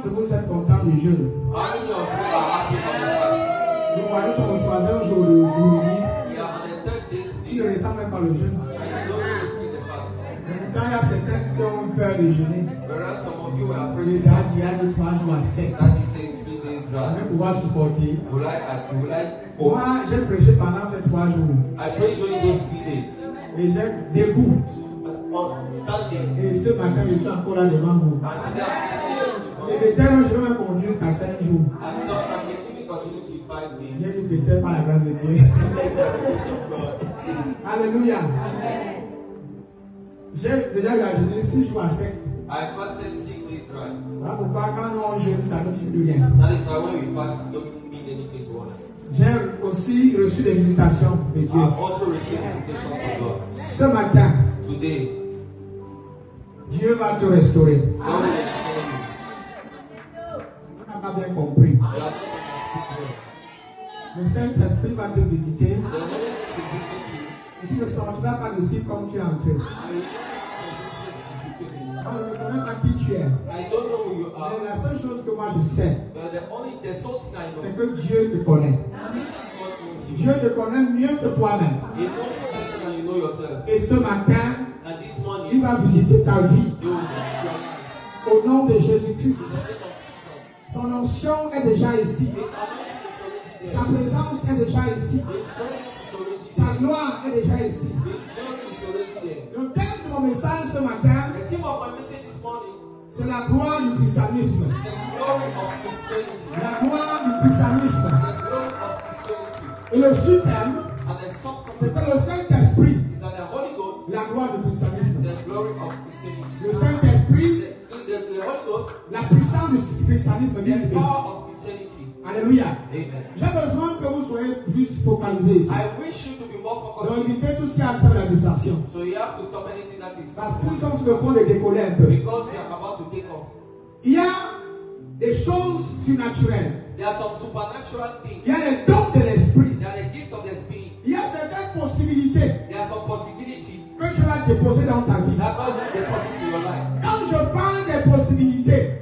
d'entre vous êtes contents du jeûne? Nous voyons sur le troisième jour de nuit. Tu ne ressens même pas le jeûne. Quand il y a certains qui ont peur de jeûner, les gars, il y a 2-3 jours à sec. Je vais pouvoir supporter. Moi, j'ai prêché pendant ces 3 jours. Et j'ai debout. Et ce matin, je suis encore là devant vous. Et peut-être je vais me conduire jusqu'à 5 jours. J'ai dit peut-être par la grâce de Dieu. Alléluia. J'ai déjà jeûné 6 jours à sec. I fasted 6 days dry. Voilà pourquoi quand on jeûne, ça ne dit plus rien. That is why when we fast, it doesn't mean anything to us. J'ai aussi reçu des visitations de Dieu. I also received visitations from God. Ce matin, Today, Dieu va te restaurer. God will restore you. Tu n'as pas bien compris. You have not understood Le Saint-Esprit va te visiter. well. The Lord will visit you. Et tu ne sortiras pas d'ici comme tu es entré. On ne connaît pas qui tu es. I don't know who you are. Mais la seule chose que moi je sais, But the sole thing I know c'est que Dieu te connaît. is that God knows you. Dieu te connaît mieux que toi-même. He knows you better than you know yourself. Et ce matin, And this il morning, va visiter ta vie. He will visit your life. Au nom de Jésus-Christ. In the name of Jesus. Son onction est déjà ici. His anointing is already there. Sa présence est déjà ici. His presence is already Sa there. gloire est déjà ici. His glory is already there. Le thème de mon message ce matin, The theme of my message this morning c'est la gloire du christianisme. is the glory of Christianity. La gloire du christianisme. The glory of Christianity. Et le sous-thème, And the subtopic c'est que le Saint-Esprit, is that the Holy Ghost la gloire du christianisme. is the glory of Christianity. Le Saint-Esprit, The Holy Ghost, la puissance du christianisme vient the de Dieu. power of Christianity. Alléluia. Amen. J'ai besoin que vous soyez plus focalisés ici. I wish you to be more Donc, focused. évitez tout ce qui a trait à la distraction. So you have to stop anything that is Parce qu'ils sont sur le point de décoller un peu. because you are about to take off. Il y a des choses surnaturelles. There are some supernatural things. Il y a les dons de l'esprit. There are the gift of the Spirit. Il y a certaines possibilités There are some possibilities que tu vas déposer dans ta vie. that God will deposit in your life. Quand je parle des possibilités,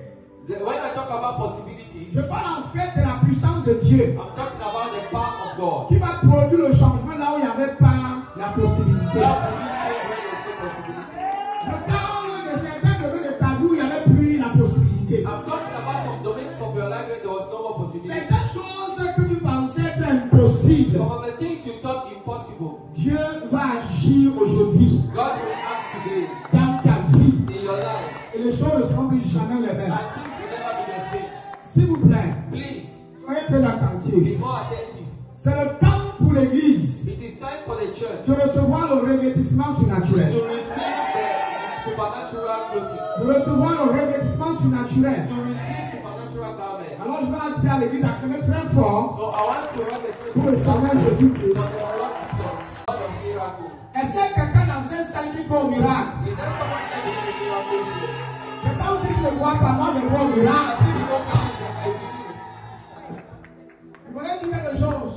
When I talk about possibilities, je parle en fait de la puissance de Dieu I'm talking about the power of God. qui va produire le changement là où il n'y avait pas la possibilité. God produces change where there is no possibility. Je parle de certains domaines de ta vie où il n'y avait plus la possibilité. I'm talking about some domains of your life where there was no more possibility. Certaines choses que tu pensais être impossibles, Some of the things you thought impossible, Dieu va agir aujourd'hui God will act today dans ta vie. in your life. Et les choses ne seront plus jamais les mêmes. And things will never be the same. S'il vous plaît, Please, soyez très attentifs. be more attentive. C'est le temps pour l'Église It is time for the church de recevoir le revêtissement surnaturel. to receive the supernatural clothing, De recevoir le revêtissement surnaturel. to receive supernatural garment. Alors je vais dire à l'Église d'acclamer très fort So I want to run the church pour le Seigneur Jésus-Christ. for the Lord to come. God of miracle. Est-ce qu'il y a quelqu'un dans cette salle qui fait au miracle? Is there someone that is a miracle here? Mais quand si tu ne vois pas, moi je vois au miracle. As if you don't come, I believe. Vous voulez dire quelque chose?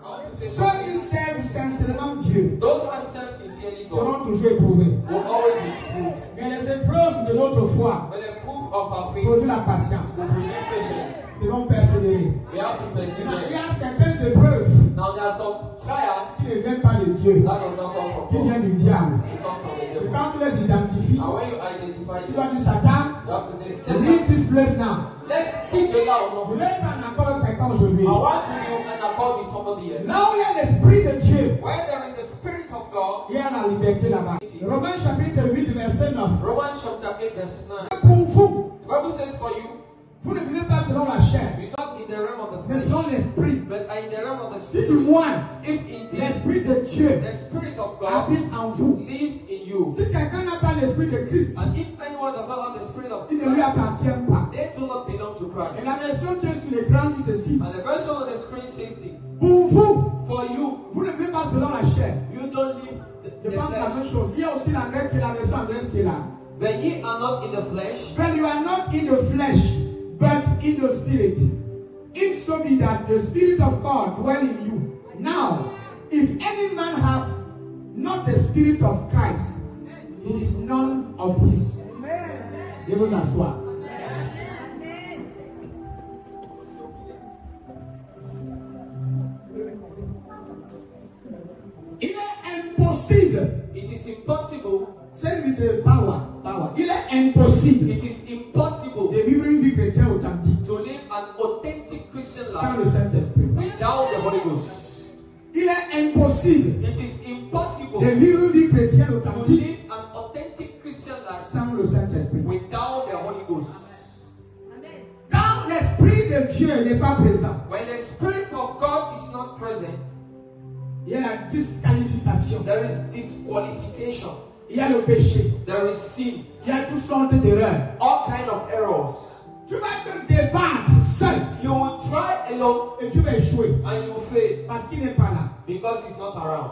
I want to say Ceux qui servent sincèrement Dieu those who serve sincerely God seront toujours éprouvés. will always be proved. Mais les épreuves de notre foi But the proof of our faith produisent la patience. will produce patience. Ils vont persévérer. We have to Il y persevere. a certaines épreuves Now there are some trials qui ne viennent pas de Dieu, that does not come from qui God. viennent du diable. It comes from the Et devil. quand tu les identifies, And when you identify tu them, dois dire Satan, you have to say, Satan, leave this place now. let's keep the law. Je No. voulais être en accord avec quelqu'un aujourd'hui. I want to be in accord with somebody else. Là où il y a l'esprit de Dieu, Where there is the Spirit of God, il y a la liberté là-bas. Romains chapitre 8, verset 9. Romans chapter 8, verse 9. Pour vous, The Bible says for you, vous ne vivez pas selon la chair, you talk in the realm of the mais flesh, selon l'esprit. but are in the realm of the Si du Spirit. moins If indeed l'esprit de Dieu the Spirit of God habite en vous, lives in you, si quelqu'un n'a pas l'esprit de Christ, and if anyone does not have the Spirit of il ne lui Christ, appartient pas. they do not belong to Et Christ. la version qui est sur l'écran dit ceci. And the version on the screen says this. Pour vous, For you, vous ne vivez pas selon la chair. you don't live Je the pense la flesh, même chose. Il y a aussi l'anglais qui est la version anglaise qui est là. but ye are not in the flesh, But you are not in the flesh, but in the spirit. If so be that the spirit of God dwell in you. Now, if any man have not the spirit of Christ, he is none of his. Veuillez vous asseoir. dit power. Il est impossible It is impossible de vivre une vie chrétienne authentique to live an authentic Christian sans le life Saint-Esprit. without the Holy Ghost. Il est impossible It is impossible de vivre une vie chrétienne to authentique live an authentic Christian life sans le Saint-Esprit. without the Holy Ghost. Quand l'Esprit de Dieu n'est pas présent, When the Spirit of God is not present, il y a la disqualification, there is disqualification, il y a le péché, there is sin, il y a toutes sortes d'erreurs. all kind of errors. Tu vas te débattre seul You will try alone et tu vas échouer and you will fail parce qu'il n'est pas là. because he's not around.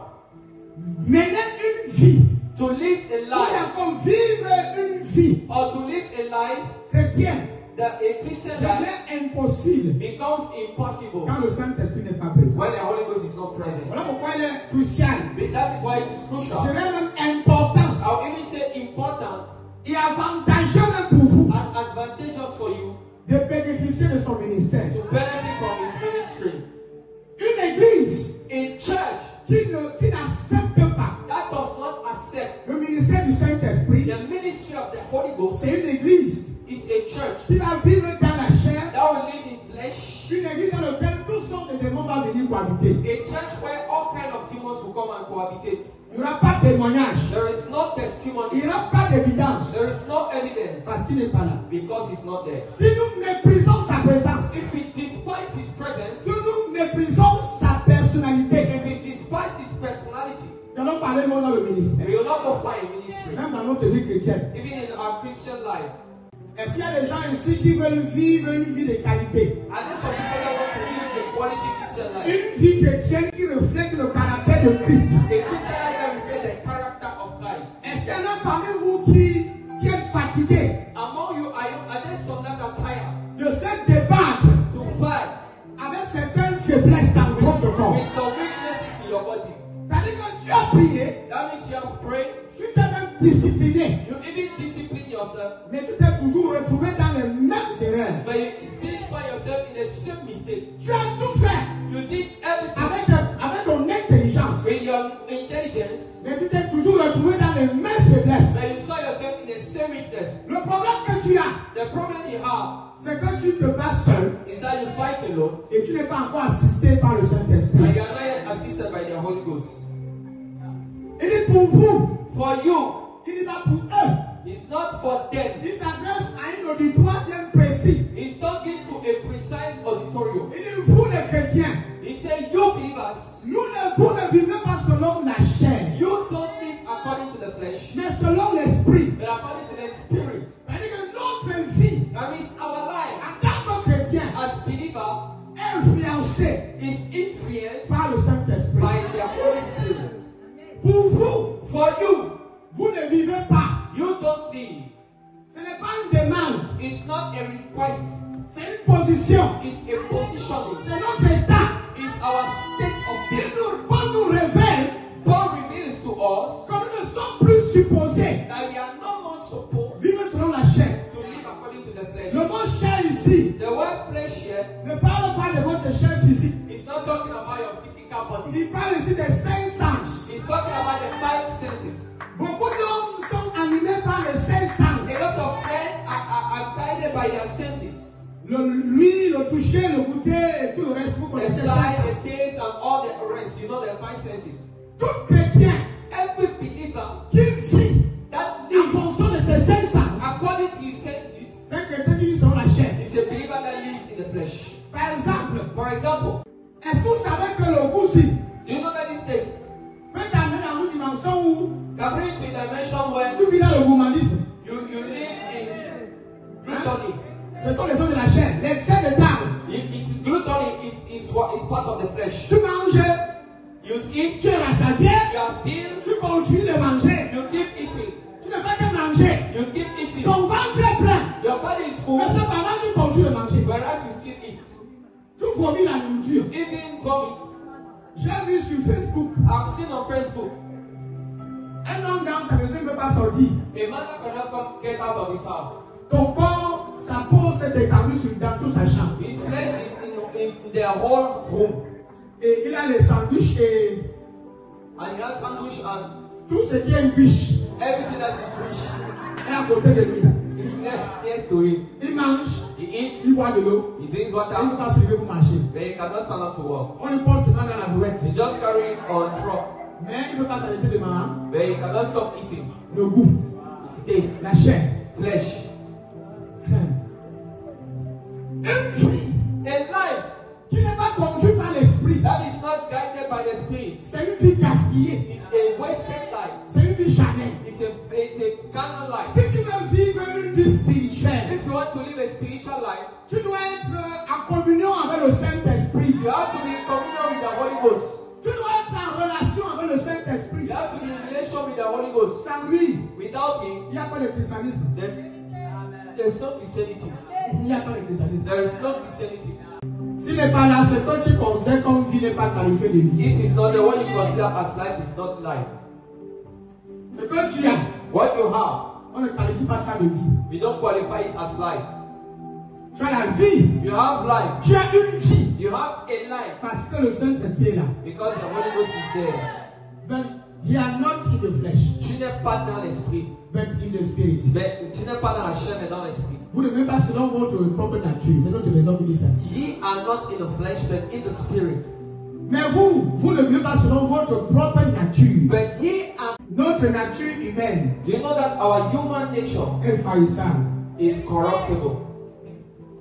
Mener une vie, To live a ou life encore vivre une vie or to live a life chrétienne that a Christian life devient impossible becomes impossible quand le Saint-Esprit n'est pas présent. when the Holy Ghost is not present. Voilà pourquoi il est crucial. That is why it is Je crucial. dirais même important I'll even say important et avantageux même pour vous and advantageous for you de bénéficier de son ministère. to benefit from his ministry. Une église A church qui n'accepte pas that does not accept le ministère du Saint-Esprit, the ministry of the Holy Ghost c'est une église is a church qui va vivre dans la chair, that will live in flesh. une église dans laquelle toutes sortes de démons vont venir cohabiter. A church where all kind of demons will come and cohabitate. Il n'y aura pas de témoignage, There is no il testimony. n'y aura pas d'évidence There is no evidence parce qu'il n'est pas là. because he's not there. Si nous méprisons sa présence, If we despise his presence, si nous méprisons sa personnalité, if we despise his personality, nous allons parler nous dans le ministère, we will not go find ministry. même dans notre vie chrétienne. Even in our Christian life, Est-ce qu'il y a des gens ici qui veulent vivre une vie de qualité? are there some people that want to live a quality Christian life? Une vie chrétienne qui reflète le caractère de Christ. A Christian life that reflects the character of Christ. Est-ce qu'il y en a parmi vous qui êtes fatigués Among you, are there some that are tired de se débattre to fight avec certaines faiblesses dans votre corps? with some weaknesses in your body? C'est-à-dire que tu as prié, That means you have prayed, tu t'es même discipliné, you even discipline yourself, mais tu t'es toujours retrouvé dans les mêmes erreurs. but you still find yourself in the same mistake. Tu as tout fait You did everything avec ton intelligence, with your intelligence, mais tu t'es toujours retrouvé dans les mêmes faiblesses. but you saw yourself in the same weakness. Le problème que tu as, The problem you have c'est que tu te bats seul is that you fight alone et tu n'es pas encore assisté par le Saint-Esprit. and you are not yet assisted by the Holy Ghost. Il dit pour vous, For you, il dit pas pour eux. it's not for them. Il s'adresse à un auditoire bien précis. He's talking to a precise auditorium. Il dit vous les chrétiens, He said, you believers, vous ne vivez pas selon la chair, you don't live according to the flesh, mais selon l'esprit. but according to the spirit. C'est-à-dire que notre vie That means our life en tant que chrétien as believer est influencée is influenced par le Saint-Esprit. by the Holy Spirit. Pour vous, For you, vous ne vivez pas. you don't live. Ce n'est pas une demande, It's not a request. c'est une position. It's a positioning. C'est notre état. It's our state of being. Paul nous révèle Paul reveals to us que nous ne sommes plus supposés that we are no more supposed vivre selon la chair. to live according to the flesh. Le mot chair ici The word flesh here ne parle pas de votre chair physique. is not talking about your physical body. Il parle ici des cinq sens. It's talking about the five senses. Beaucoup d'hommes sont animés par les cinq A sens. lot of men are guided by their senses. L'huile, le toucher, le goûter et tout le reste. Vous The connaissez sight, ça. the taste, and all the rest. You know the five senses. Tout chrétien Every believer qui vit that en lives fonction de ces cinq sens, according to his senses c'est un chrétien qui vit selon la chair. is a believer that lives in the flesh. Par exemple, For example, est-ce que vous savez que le goût-ci do you know that this taste peut t'amener dans une dimension où can bring you to a dimension where tu vis dans le gourmandisme? you live in gluttony. Ce sont les choses de la chair. L'excès de table. It is gluttony is part of the flesh. Tu manges, You eat, tu es rassasié, you are filled, tu continues de manger. you keep eating, Tu ne fais que manger. you keep eating. Ton ventre est plein. Your body is full, Mais cependant, tu continues de manger. whereas you still eat. Tu vomis la nourriture. Even vomit. J'ai vu sur Facebook I've seen on Facebook un homme dans sa maison ne peut pas sortir. a man that cannot come get out of his house. Ton corps, sa peau s'est étendue dans toute sa chambre. His flesh is in their whole room. Et il a les sandwichs et And he has sandwich and tout ce qui est une biche. Everything that is rich est à côté de lui. is next to him. Il mange, He eats, il boit de l'eau. he drinks Il ne peut water, pas se lever pour marcher. but he cannot stand up to walk. On le porte seulement dans la brouette. He just carry it on truck, Mais il ne peut pas s'arrêter de manger. but he cannot stop eating. Le goût, It tastes la chair. flesh. Une vie A life qui n'est pas conduite par l'esprit. that is not guided by the Spirit C'est une vie gaspillée. is a wasted life. C'est une vie charnelle. It's a carnal life. Si tu veux vivre une vie spirituelle, If you want to live a spiritual life, tu dois être en communion avec le Saint-Esprit. you have to be in communion with the Holy Ghost. Tu dois être en relation avec le Saint-Esprit. You have to be in relation with the Holy Ghost. Sans lui, Without him, il n'y a pas de christianisme. there's no Christianity. Il n'y a pas de christianisme. There is no Christianity. S'il n'est pas là, ce que tu considères comme vie n'est pas qualifié de vie. If it's not the one you consider as life, it's not life. Ce que tu as, What you have, on ne qualifie pas ça de vie. we don't qualify it as life. Tu as la vie. You have life. Tu as une vie. You have a life Parce que le Saint-Esprit est là. because the Holy Ghost is there. But you are not in the flesh, Tu n'es pas dans l'esprit. but in the spirit. Mais tu n'es pas dans la chair, mais dans l'esprit. Vous ne vivez pas selon votre propre nature. C'est notre raison qui dit ça. Ye are not in the flesh, but in the spirit. Mais vous ne vivez pas selon votre propre nature. But ye are. Notre nature humaine Do you know that our human nature est faillissable. is corruptible?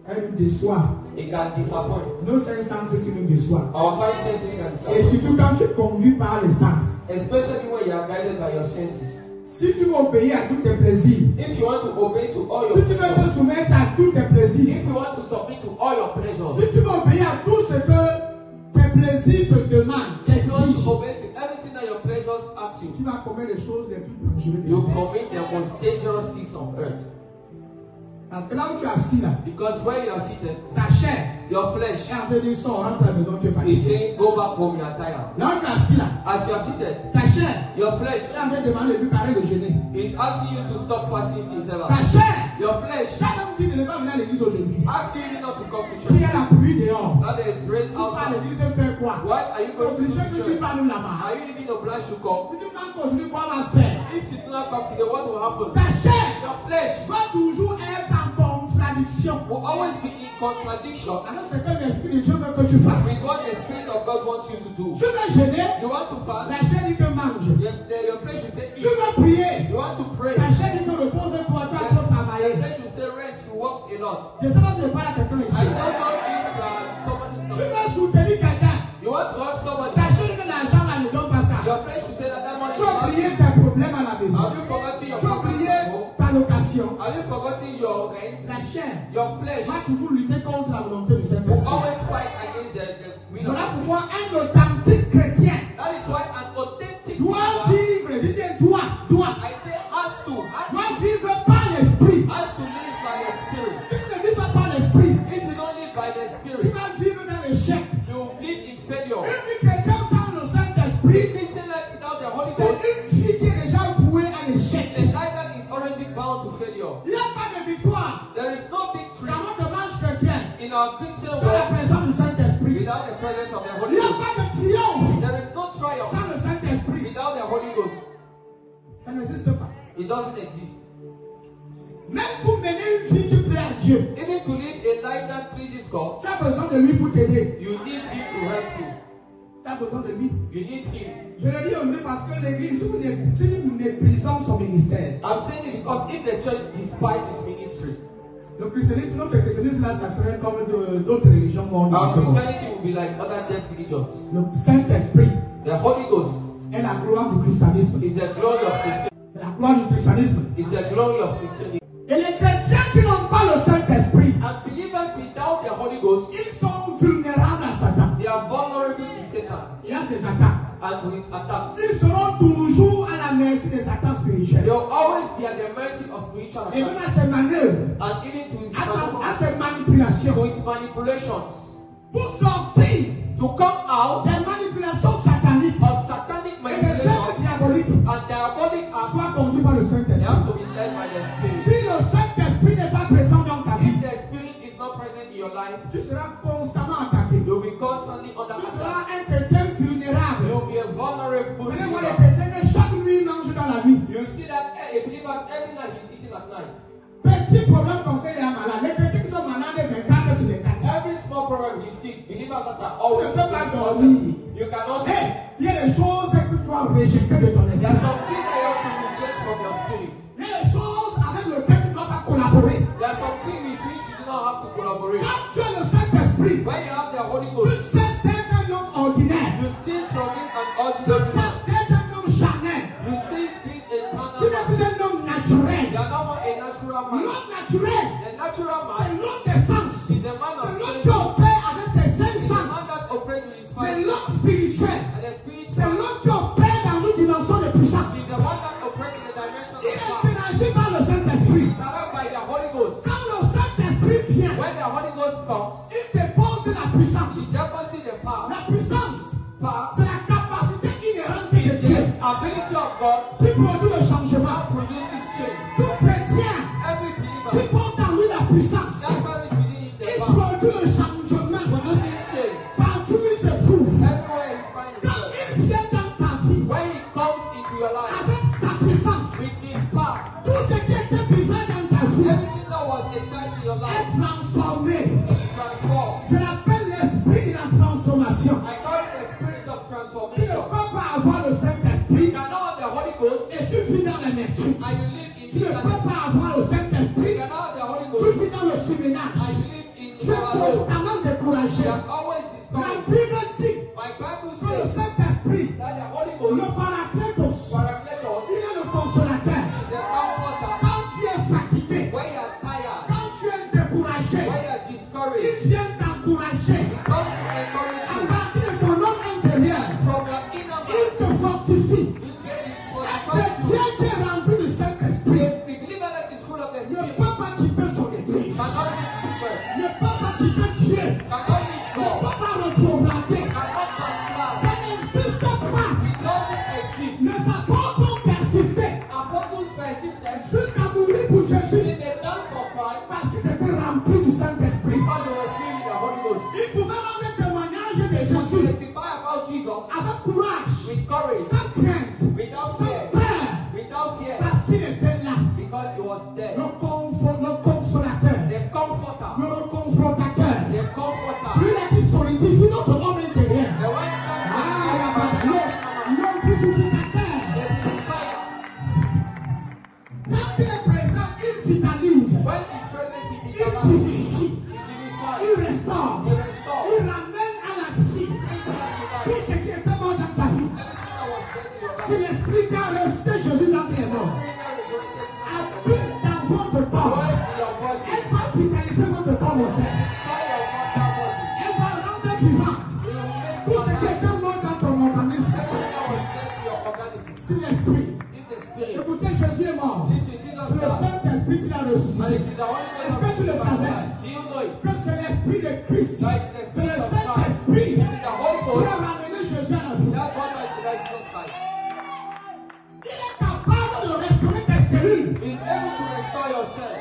Elle nous déçoit. It can disappoint. Nos cinq sens ici nous déçoivent. Our five senses can Et disappoint. surtout quand tu conduis par les sens. Especially when you are guided by your senses. Si tu veux obéir à tous tes plaisirs, If you want to obey to all si your tu veux te pleasures, soumettre à tous tes plaisirs, if you want to submit to all your pleasures, si tu veux obéir à tout ce que tes plaisirs te demandent, if you want to t'exigent, obey to everything that your pleasures ask you, tu vas commettre les choses les plus dangereuses. you commit the most dangerous sins on earth. Parce que là où tu es assis là, Because where you are seated, ta chair your flesh est en train de dire sors, rentre à la maison, tu es is fatigué. saying, go back home, you are tired. Là où tu es assis là, As you are seated, ta chair your flesh est en train de demander de lui parler de jeûner. is asking you to stop fasting since ever. Ta chair, Your flesh ta même dit de ne pas venir à l'église aujourd'hui. asks you not to come to Il y church. a la pluie dehors. That there is rain Tu vas à outside. l'église et faire quoi? What are you C'est going to do obligé to que tu church? parles là-bas. Are you even obliged to come? Si tu manques aujourd'hui, quoi va faire? If you do not come today, what will happen? Ta chair Your flesh va toujours être en contradiction will always be in contradiction avec ce que l'Esprit de Dieu veut que tu fasses. with what the Spirit of God wants you to do. Tu veux jeûner, You want to la fast, chair dit que mange. your flesh will say Tu eat. veux prier, You want to pray, la chair dit que repose-toi, tu as trop your travaillé. flesh will say rest, you worked a lot. Je ne sais pas si je parle à quelqu'un I ici. don't know if somebody Tu is veux soutenir quelqu'un, You want to help somebody. ta chair dit que l'argent là ne donne pas ça. Your flesh will say that money Tu is as not oublié you. tes problèmes à la maison. Have you forgotten your Tu as problems oublié at home? ta location. Have you forgotten your rent? La chair Your flesh va toujours lutter contre la volonté du will Saint-Esprit. always fight against the will of Voilà God. pourquoi un authentique chrétien That is why an authentic doit believer, vivre, je dis doit I say has to vivre par l'esprit. live by the Spirit. Si tu ne vis pas par l'esprit, If you don't live by the tu Spirit, vas vivre dans l'échec. you live in failure. Une vie chrétienne sans le Saint-Esprit, Listen, like without the Holy c'est Ghost, une vie qui est déjà vouée à l'échec. a life that is already bound to failure. Il n'y a pas de victoire There is no victory dans notre marche chrétienne in our Christian sans la walk présence du Saint-Esprit. without the presence of the Il Holy n'y a Ghost. pas de triomphe There is no triumph sans le Saint-Esprit. without the Holy Ghost. Ça n'existe pas. It doesn't exist. Même pour mener une vie qui plaît à Dieu, Even to live a life that pleases God, tu as besoin de lui pour t'aider. you need Him to help you. Tu as besoin de lui. You need Him. Je le dis aujourd'hui parce que l'Église, si nous méprisons son ministère, I'm saying it because if the church despises ministry, le christianisme, notre christianisme là, ça serait comme d'autres religions mondes. our Christianity will be like other dead religions. Le Saint-Esprit The Holy Ghost est la gloire du christianisme. is the glory of Christianity. C'est la gloire du christianisme. Is the glory of Christianity. Et les chrétiens qui n'ont pas le Saint-Esprit, And believers without the Holy Ghost, ils sont vulnérables à Satan. they are vulnerable to Satan Il y a ses attaques. and to his attacks. Ils seront toujours à la merci des attaques spirituelles. They will always be at the mercy of spiritual Et même attacks à ses manœuvres, and even to his à ses manipulations. to his manipulations. Pour sortir To come out des manipulations sataniques of satanic et des œuvres manipulations diaboliques, and diabolic acts, soient conduits par le they Saint-Esprit. have to be led by the Spirit. Si le Saint-Esprit n'est pas présent dans ta vie, If the Spirit is not present in your life, tu seras constamment attaqué. you will be constantly under Tu attack. seras un chrétien vulnérable. You will be a vulnerable Vous allez voir les believer. chrétiens que chaque nuit ils mangent dans la nuit. You see that anything that he's eating at night. Petit problème comme ça, il est malade. Les petits qui sont malades, mais 4 sur les 4. Every small problem he's sick, believers that are always Tu ne peux pas sick, dormir. you cannot Hey, sleep. il y a des choses que tu dois rejeter de ton There esprit. are some things that you have to reject from your spirit. Il y a des choses avec lesquelles tu ne dois pas collaborer. There are some things with which you do not have to collaborate. Quand tu as le Saint-Esprit, When you have the Holy tu Ghost, cesses d'être un homme ordinaire. you cease from being an Tu ordinary man. cesses d'être un homme charnel. You cease being a Tu carnal n'es man. plus un homme naturel. You are no more a natural man. L'homme naturel, The natural c'est man l'homme des sens. is the man of C'est l'homme sense. qui opère avec ses 5 Is the man sens. that operates with his Mais five l'homme senses. spirituel, And the spirit c'est man l'homme qui opère dans une dimension de is puissance. the one that operates in the dimension Il of est power. pénagé par le Saint-Esprit. Powered by the Holy Ghost. Quand le Saint-Esprit vient, When the Holy Ghost comes, il dépose la puissance. he deposits the power. La puissance, Power c'est la capacité inhérente de is Dieu the ability of God qui produit le changement. that produces change. Tout chrétien Every qui believer porte en lui la puissance, that God is within him, the il power produit le changement. produces change. Partout où il se trouve. Everywhere he finds Quand himself. il vient dans ta vie When he comes into your life avec sa puissance, with his power, tout ce qui était bizarre dans ta vie everything that was a time in your est life transformé. is transformed. Je l'appelle l'esprit de la transformation. I call it the spirit of Tu ne transformation. peux pas avoir le You Saint-Esprit cannot have the Holy Ghost et tu vis dans l'amertume. and you live in Tu ne peux bitterness. pas avoir le You Saint-Esprit, cannot have the Holy tu Ghost vis dans le surménage. and you live in Tu es overload. constamment découragé. You are always La discouraged. Bible dit My Bible que le says Saint-Esprit, that the Holy le Ghost, Paraclétos, Paracletos, il est le consolateur. is the comforter. Quand tu es fatigué, When you are tired, quand tu es découragé, when you are discouraged, il vient t'encourager. he comes to encourage À you. partir de ton homme intérieur, From your inner il man, te fortifie. it Un fortifies you. chrétien qui est rempli du Saint-Esprit The believer that is full of the ne Spirit peut pas quitter son église, cannot leave the church, ne peut pas quitter Dieu, cannot leave ne God, peut pas retrograder. cannot backslide. Ça n'existe pas. It doesn't exist. Les apôtres ont persisté Apostles persisted jusqu'à mourir pour Jésus in the time for Christ parce qu'ils étaient remplis du Saint-Esprit. because they were filled with the Holy Ghost. Ils pouvaient rendre témoignage de To Jésus testify about Jesus avec courage, with courage, sans crainte, without sans fear, peur, without fear, parce qu'il était là. because he was there. Le consolateur, The comforter, le confrontateur. the comforter, Celui-là qui solidifie notre homme intérieur. the one that Le vivificateur. the desire. Quand il est présent, il vitalise, When his presence is il become vivifie, is unified, il restaure, he restores, il ramène à la vie brings back to life tout ce qui était mort dans ta vie. everything that was dead in your life. Si l'esprit qui a ressuscité Jésus dans tes morts Spirit that resurrected Jesus habite dans votre corps, dwells in your body. elle va vitaliser votre corps mortel. Fire your mortal body. Elle va rendre vivant It will make tout ce qui alive était mort dans ton organisme. everything that was dead to your organism. Si l'esprit, If the spirit, écoutez, Jésus est mort. listen, Jesus C'est le died, Saint-Esprit qui l'a and ressuscité. it is the Holy Ghost Est-ce que tu le that savais? died. Do you know it? Que c'est l'Esprit de Christ. That it is the C'est le Spirit of Christ. Saint-Esprit It is the Holy qui Ghost a ramené Jésus à la vie. that brought us to that Jesus Christ. Il est capable de restaurer tes cellules, He is able to restore your cells,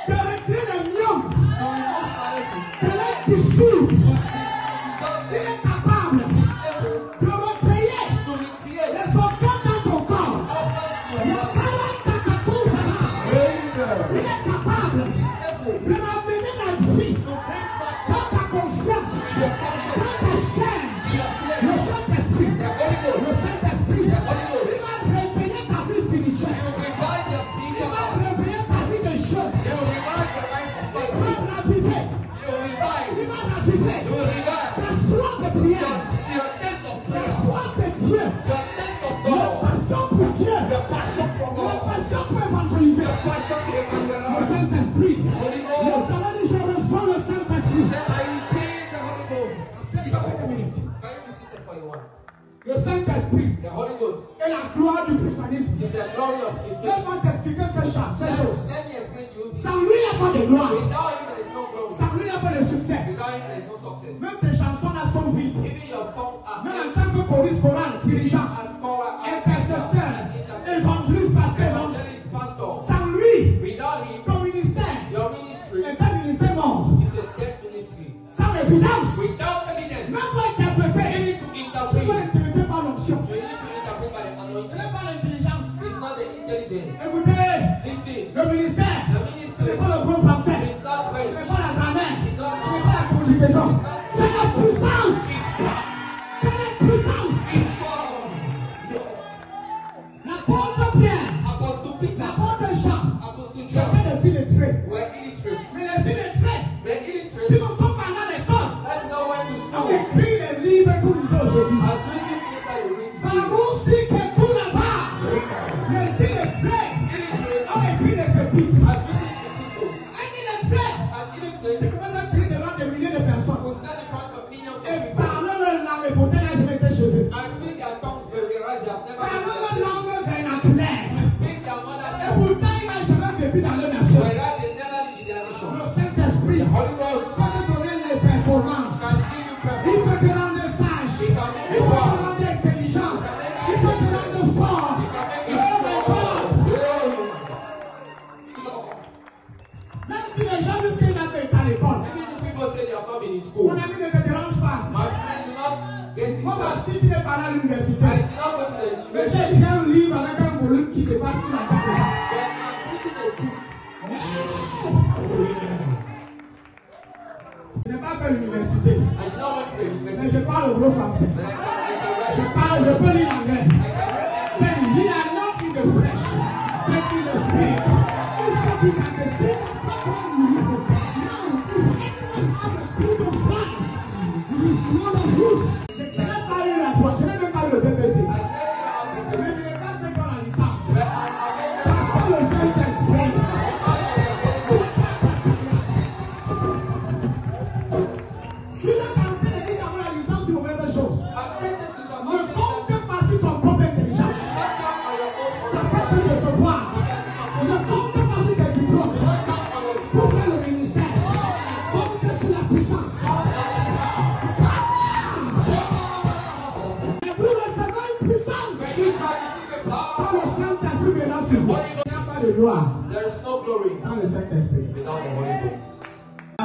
de retirer les myomes, to remove paralysis, de les dissoudre. to Il dissolve est capable them. He is able de recréer to recreate les organes dans ton corps. organs in Le your body. caractère. Il est capable He is able de ramener la vie to bring back dans ta conscience, your conscience, dans ta chair. your Le flesh, Saint-Esprit, the Holy Ghost. le Saint-Esprit, The Holy Ghost. il va réveiller ta vie He spirituelle. will revive your Il spiritual va life. réveiller ta vie de jeune. He will revive your life of Il faith. va raviver. He will revive. Il va raviver He will revive ta soif de prière, your sense of la prayer, soif de Dieu, your sense of la God, passion pour Dieu, your passion for la God, passion pour évangéliser. your passion to Le evangelize. Saint-Esprit. Holy Le Ghost. talent dit, je reçois le Saint-Esprit. Then I receive the Holy Ghost. C'est pas une minute. Can you be seated for a while? Le Saint-Esprit The Holy Ghost est la gloire du christianisme. is the glory of Christ. Laisse-moi t'expliquer ces choses. Let me explain to you. Sans lui, il n'y a pas de gloire. Without him, there is no glory. Sans lui, il n'y a pas de succès. Without him, there is no success. Même tes chansons là sont vides. Even your songs are Même en tant que choriste choral, dirigeant, as choir, intercesseur, as intercessor, évangéliste, pasteur, evangelist, pastor. sans lui, Without him, ton ministère your ministry est un ministère mort. is a dead ministry. Sans évidence, Without evidence, même pour interpréter, you need to tu interpret. peux interpréter par l'onction. You need to interpret by the Ce anointing. n'est pas l'intelligence. It's not the intelligence. Écoutez, Listen. conjugaison. C'est la puissance. C'est la puissance. L'apôtre Pierre, l'apôtre Jean, j'avais des signes de traits. Mais les signes de traits, ils ne sont pas là à l'école. On écrit les livres que nous lisons aujourd'hui. Varoussi que tout là-bas. Les signes de traits, on écrit les épîtres. Il commence à crier devant des milliers de personnes. Et parler leur langue, et pourtant là je m'étais chez eux. Parler leur langue vernaculaire. Et pourtant il n'a jamais vécu dans leur nation. Le Saint-Esprit peut te donner les performances. Il peut te rendre sage. Il peut te rendre intelligent. Il peut te rendre fort. Même si les gens disent qu'il n'a pas été à l'école. Mon ami ne te dérange pas. Moi aussi, tu n'es pas là à l'université. Mais j'ai écrit un livre avec un volume qui dépasse tout la tête déjà. Je n'ai pas fait l'université. Mais je parle gros français. Je peux lire l'anglais. Mais il y a not in the flesh, but in the spirit. Also be that the spirit of God will live. Now, if anyone has the spirit of Christ, he is one of us. Je n'ai pas lu la toi, je n'ai même pas lu le BBC. Je n'ai pas fait pour la licence. Parce que le Saint-Esprit. Si tu es en train de dire d'avoir la licence, c'est une mauvaise chose. Ne compte pas sur ton propre intelligence. Ça fait te recevoir. Ne compte pas sur tes diplômes pour faire le ministère. Compte sur la puissance. Et pour recevoir une puissance, quand le Saint-Esprit vient sur vous, il n'y a pas de gloire sans le Saint-Esprit. La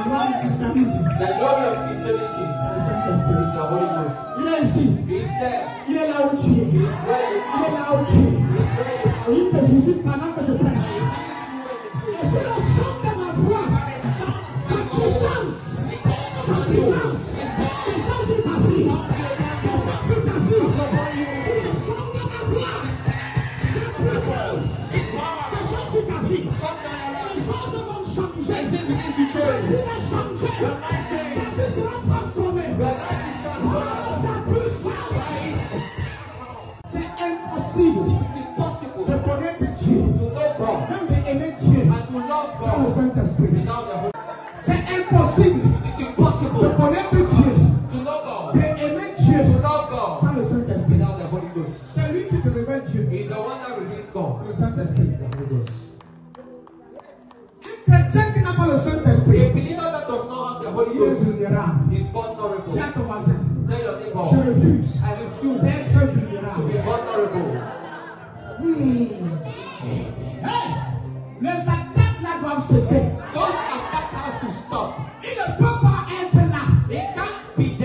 gloire du christianisme, c'est le Saint-Esprit. Il est ici. Il est là où tu es. Il est là où tu es. Il te visite pendant que je prêche. Et c'est le son de ma voix. Sa puissance. Sa puissance. Puissance sur ta vie. Puissance sur ta vie. C'est le son de ma voix. Sa puissance. Puissance sur ta vie. Les choses vont changer. Ta vie va changer. Ta vie sera transformée. Sa puissance. C'est impossible de connaître Dieu, même d'aimer Dieu sans le Saint-Esprit. C'est impossible de connaître Dieu, d'aimer Dieu sans le Saint-Esprit. C'est lui qui te révèle Dieu, le Saint-Esprit. Un chrétien qui n'a pas le Saint-Esprit, il est vulnérable. Dis à ton voisin, je refuse d'être vulnérable. Hey, les attaques là doivent cesser. Il ne peut pas être là. Il te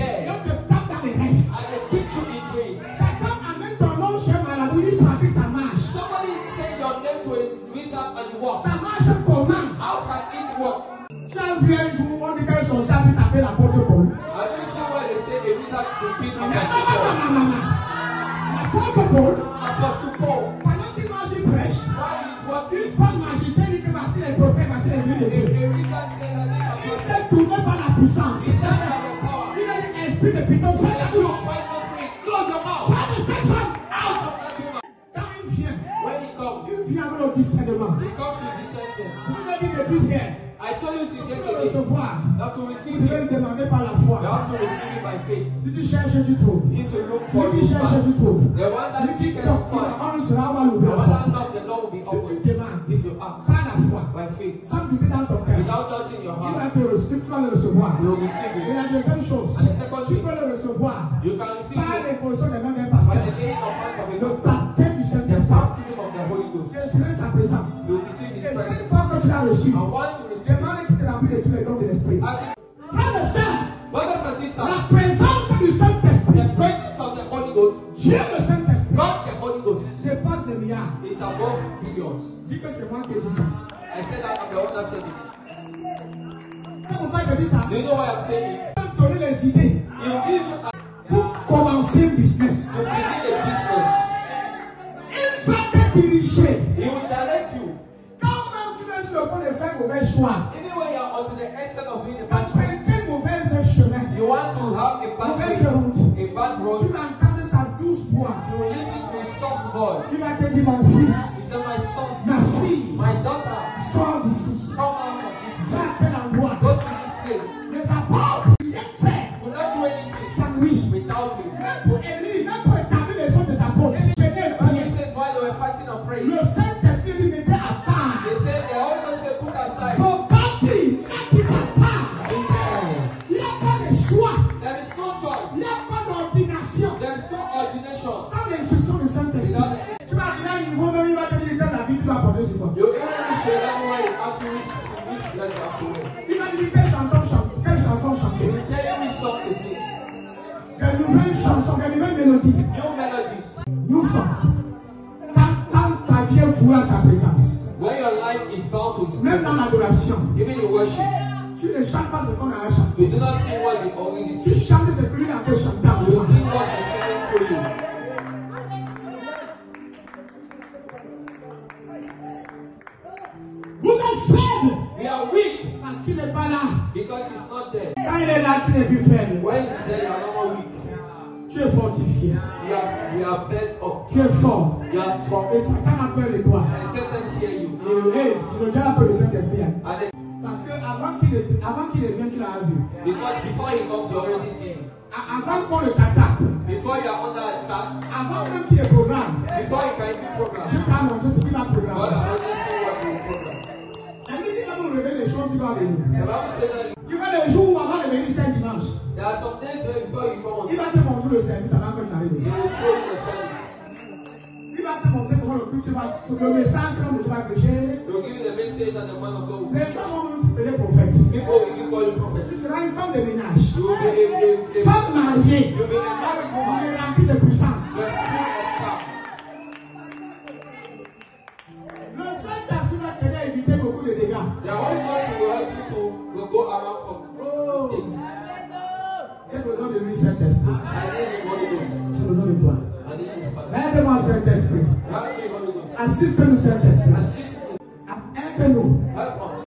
tape dans les rêves. Quelqu'un amène ton nom chez Malabou, il pratique sa marche. Ça marche comment? Tu as vu un jour, on dit qu'ils sont ça, puis taper la porte Paul. L'apôtre Paul, pendant qu'il marche, il prêche. Une femme magicienne dit que voici les prophètes, voici les yeux de Dieu. Il s'est tourné par la puissance. Il a dit, esprit de python, fais la bouche. Sors de cette femme. Quand il vient avec le discernement. Je vous ai dit depuis hier. Pour le recevoir, vous devez le demander par la foi. Si tu cherches, tu trouves. Si tu cherches, tu trouves. Si tu toques, on sera à l'ouvrir. Si tu demandes par la foi, sans douter dans ton cœur, tu vas le recevoir. Et la deuxième chose, tu peux le recevoir par l'imposition des mains d'un pasteur. Le baptême du Saint-Esprit. C'est sa présence. Et cette fois que tu l'as reçu, demande qu'il te remplit de tous les dons de l'esprit. Frère et sœur, la présence du Saint-Esprit, Dieu le Saint-Esprit, dépasse les milliards. Dis que c'est moi qui dis ça. C'est pourquoi je dis ça. Do you know why I'm saying it? Donner les idées You give pour commencer le business. to begin a business. Il va te diriger. He will direct you. Quand même tu es sur le point de faire un mauvais choix, Even when you are onto the extent of doing a quand bad tu choice, fais un mauvais chemin, you want to have a bad mauvaise way, route, a bad tu road, vas entendre sa douce voix. you will listen to a soft voice. Il va te dire, mon He fils, said, my son, ma fille, my daughter, sors d'ici. come out of this Va à place. tel endroit. Go to this place. Les apôtres, rien faire Will not do anything sans lui. without you. Même pour Élie, même pour établir les autres des apôtres. Tenez, priez. This is why they were fasting and praying. Le Saint-Esprit lui mettait à part. They said the Holy Ghost said, put aside. Faut partir, ne quitte pas. Amen. Il n'y a pas de choix. There is no choice. Il n'y a pas d'ordination. There is no ordination. Sans l'instruction du Saint-Esprit. Tu vas arriver à un niveau même, il va te dire quelle la vie tu vas porter sur toi. You even reach a level where you ask which dress you have to wear. Il va te dire quelle chanson He chanter. will tell you which song to sing. Quelle nouvelle chanson, quelle nouvelle mélodie. New melodies. Nous sommes. Quand ta vie est vouée à sa présence. When your life is bound to His Même dans presence, l'adoration. even in worship, Tu ne chantes pas ce qu'on a à you chanter. do not sing what you already Tu sing. chantes ce que lui a fait chanter à You moi. sing what He's singing through you. Vous êtes faibles We are weak parce qu'il n'est pas là. because He's not there. Quand il est là, tu n'es plus faible. When He's there, you are no more weak. Tu es fortifié. We are built up. Tu es fort. You are strong. Et Satan a peur de toi. And Satan hear you. Et il a déjà peur de Saint-Esprit. And then, Parce que avant qu'il vienne, tu l'as vu. because before He comes, you already see Him. Avant qu'on le t'attaque. Before you are under attack, Avant même qu'il le programme. before you can even program, Dieu t'a montré ce qu'il va God programmer. has already seen what you will program. Et il va nous révéler les choses qui doivent venir. The Bible says that Il va les jours où avant de venir saint dimanche. there are some days where before you come on Il va te montrer le service avant que je n'arrive He ici. will show you the service. Il va te montrer comment le culte va, le message que tu vas prêcher. He will give you the message that the man of God will Les gens vont appeler prophète. People will give God a prophet. Tu seras une femme de ménage. You will be a Femme mariée. you'll be a married Il woman. est rempli de puissance. You are full of power. Le Saint-Esprit va t'aider à éviter beaucoup de dégâts. The Holy Ghost will help you to go around from mistakes. J'ai besoin de lui, Saint-Esprit. I need the Holy Ghost. J'ai besoin de toi. I need you, Father. Aide-moi, Saint-Esprit. Help me, Holy Ghost. Assiste-nous, Saint-Esprit. Assist me. Aide-nous. Help us.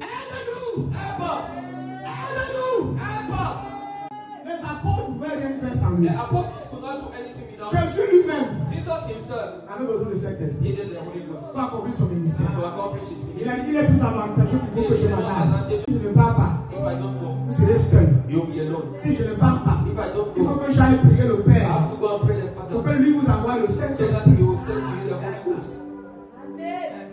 Aide-nous. Help us. Aide-nous. Help us. Les apôtres ne pouvaient rien faire sans lui. The apostles could not do anything without him. Jésus lui-même Jesus himself avait besoin de Saint-Esprit needed the Holy Ghost pour accomplir son ministère. to accomplish his Il a ministry. dit, il est plus avantageux pour vous que je m'attende. Si je ne pars pas, If I don't go, vous serez seul. you'll be alone. Si je ne pars pas, If I don't il faut go, que j'aille prier le I Père. have to go and pray the Pour Father que lui vous envoie le so that Saint-Esprit. he will send to you the Holy Ghost.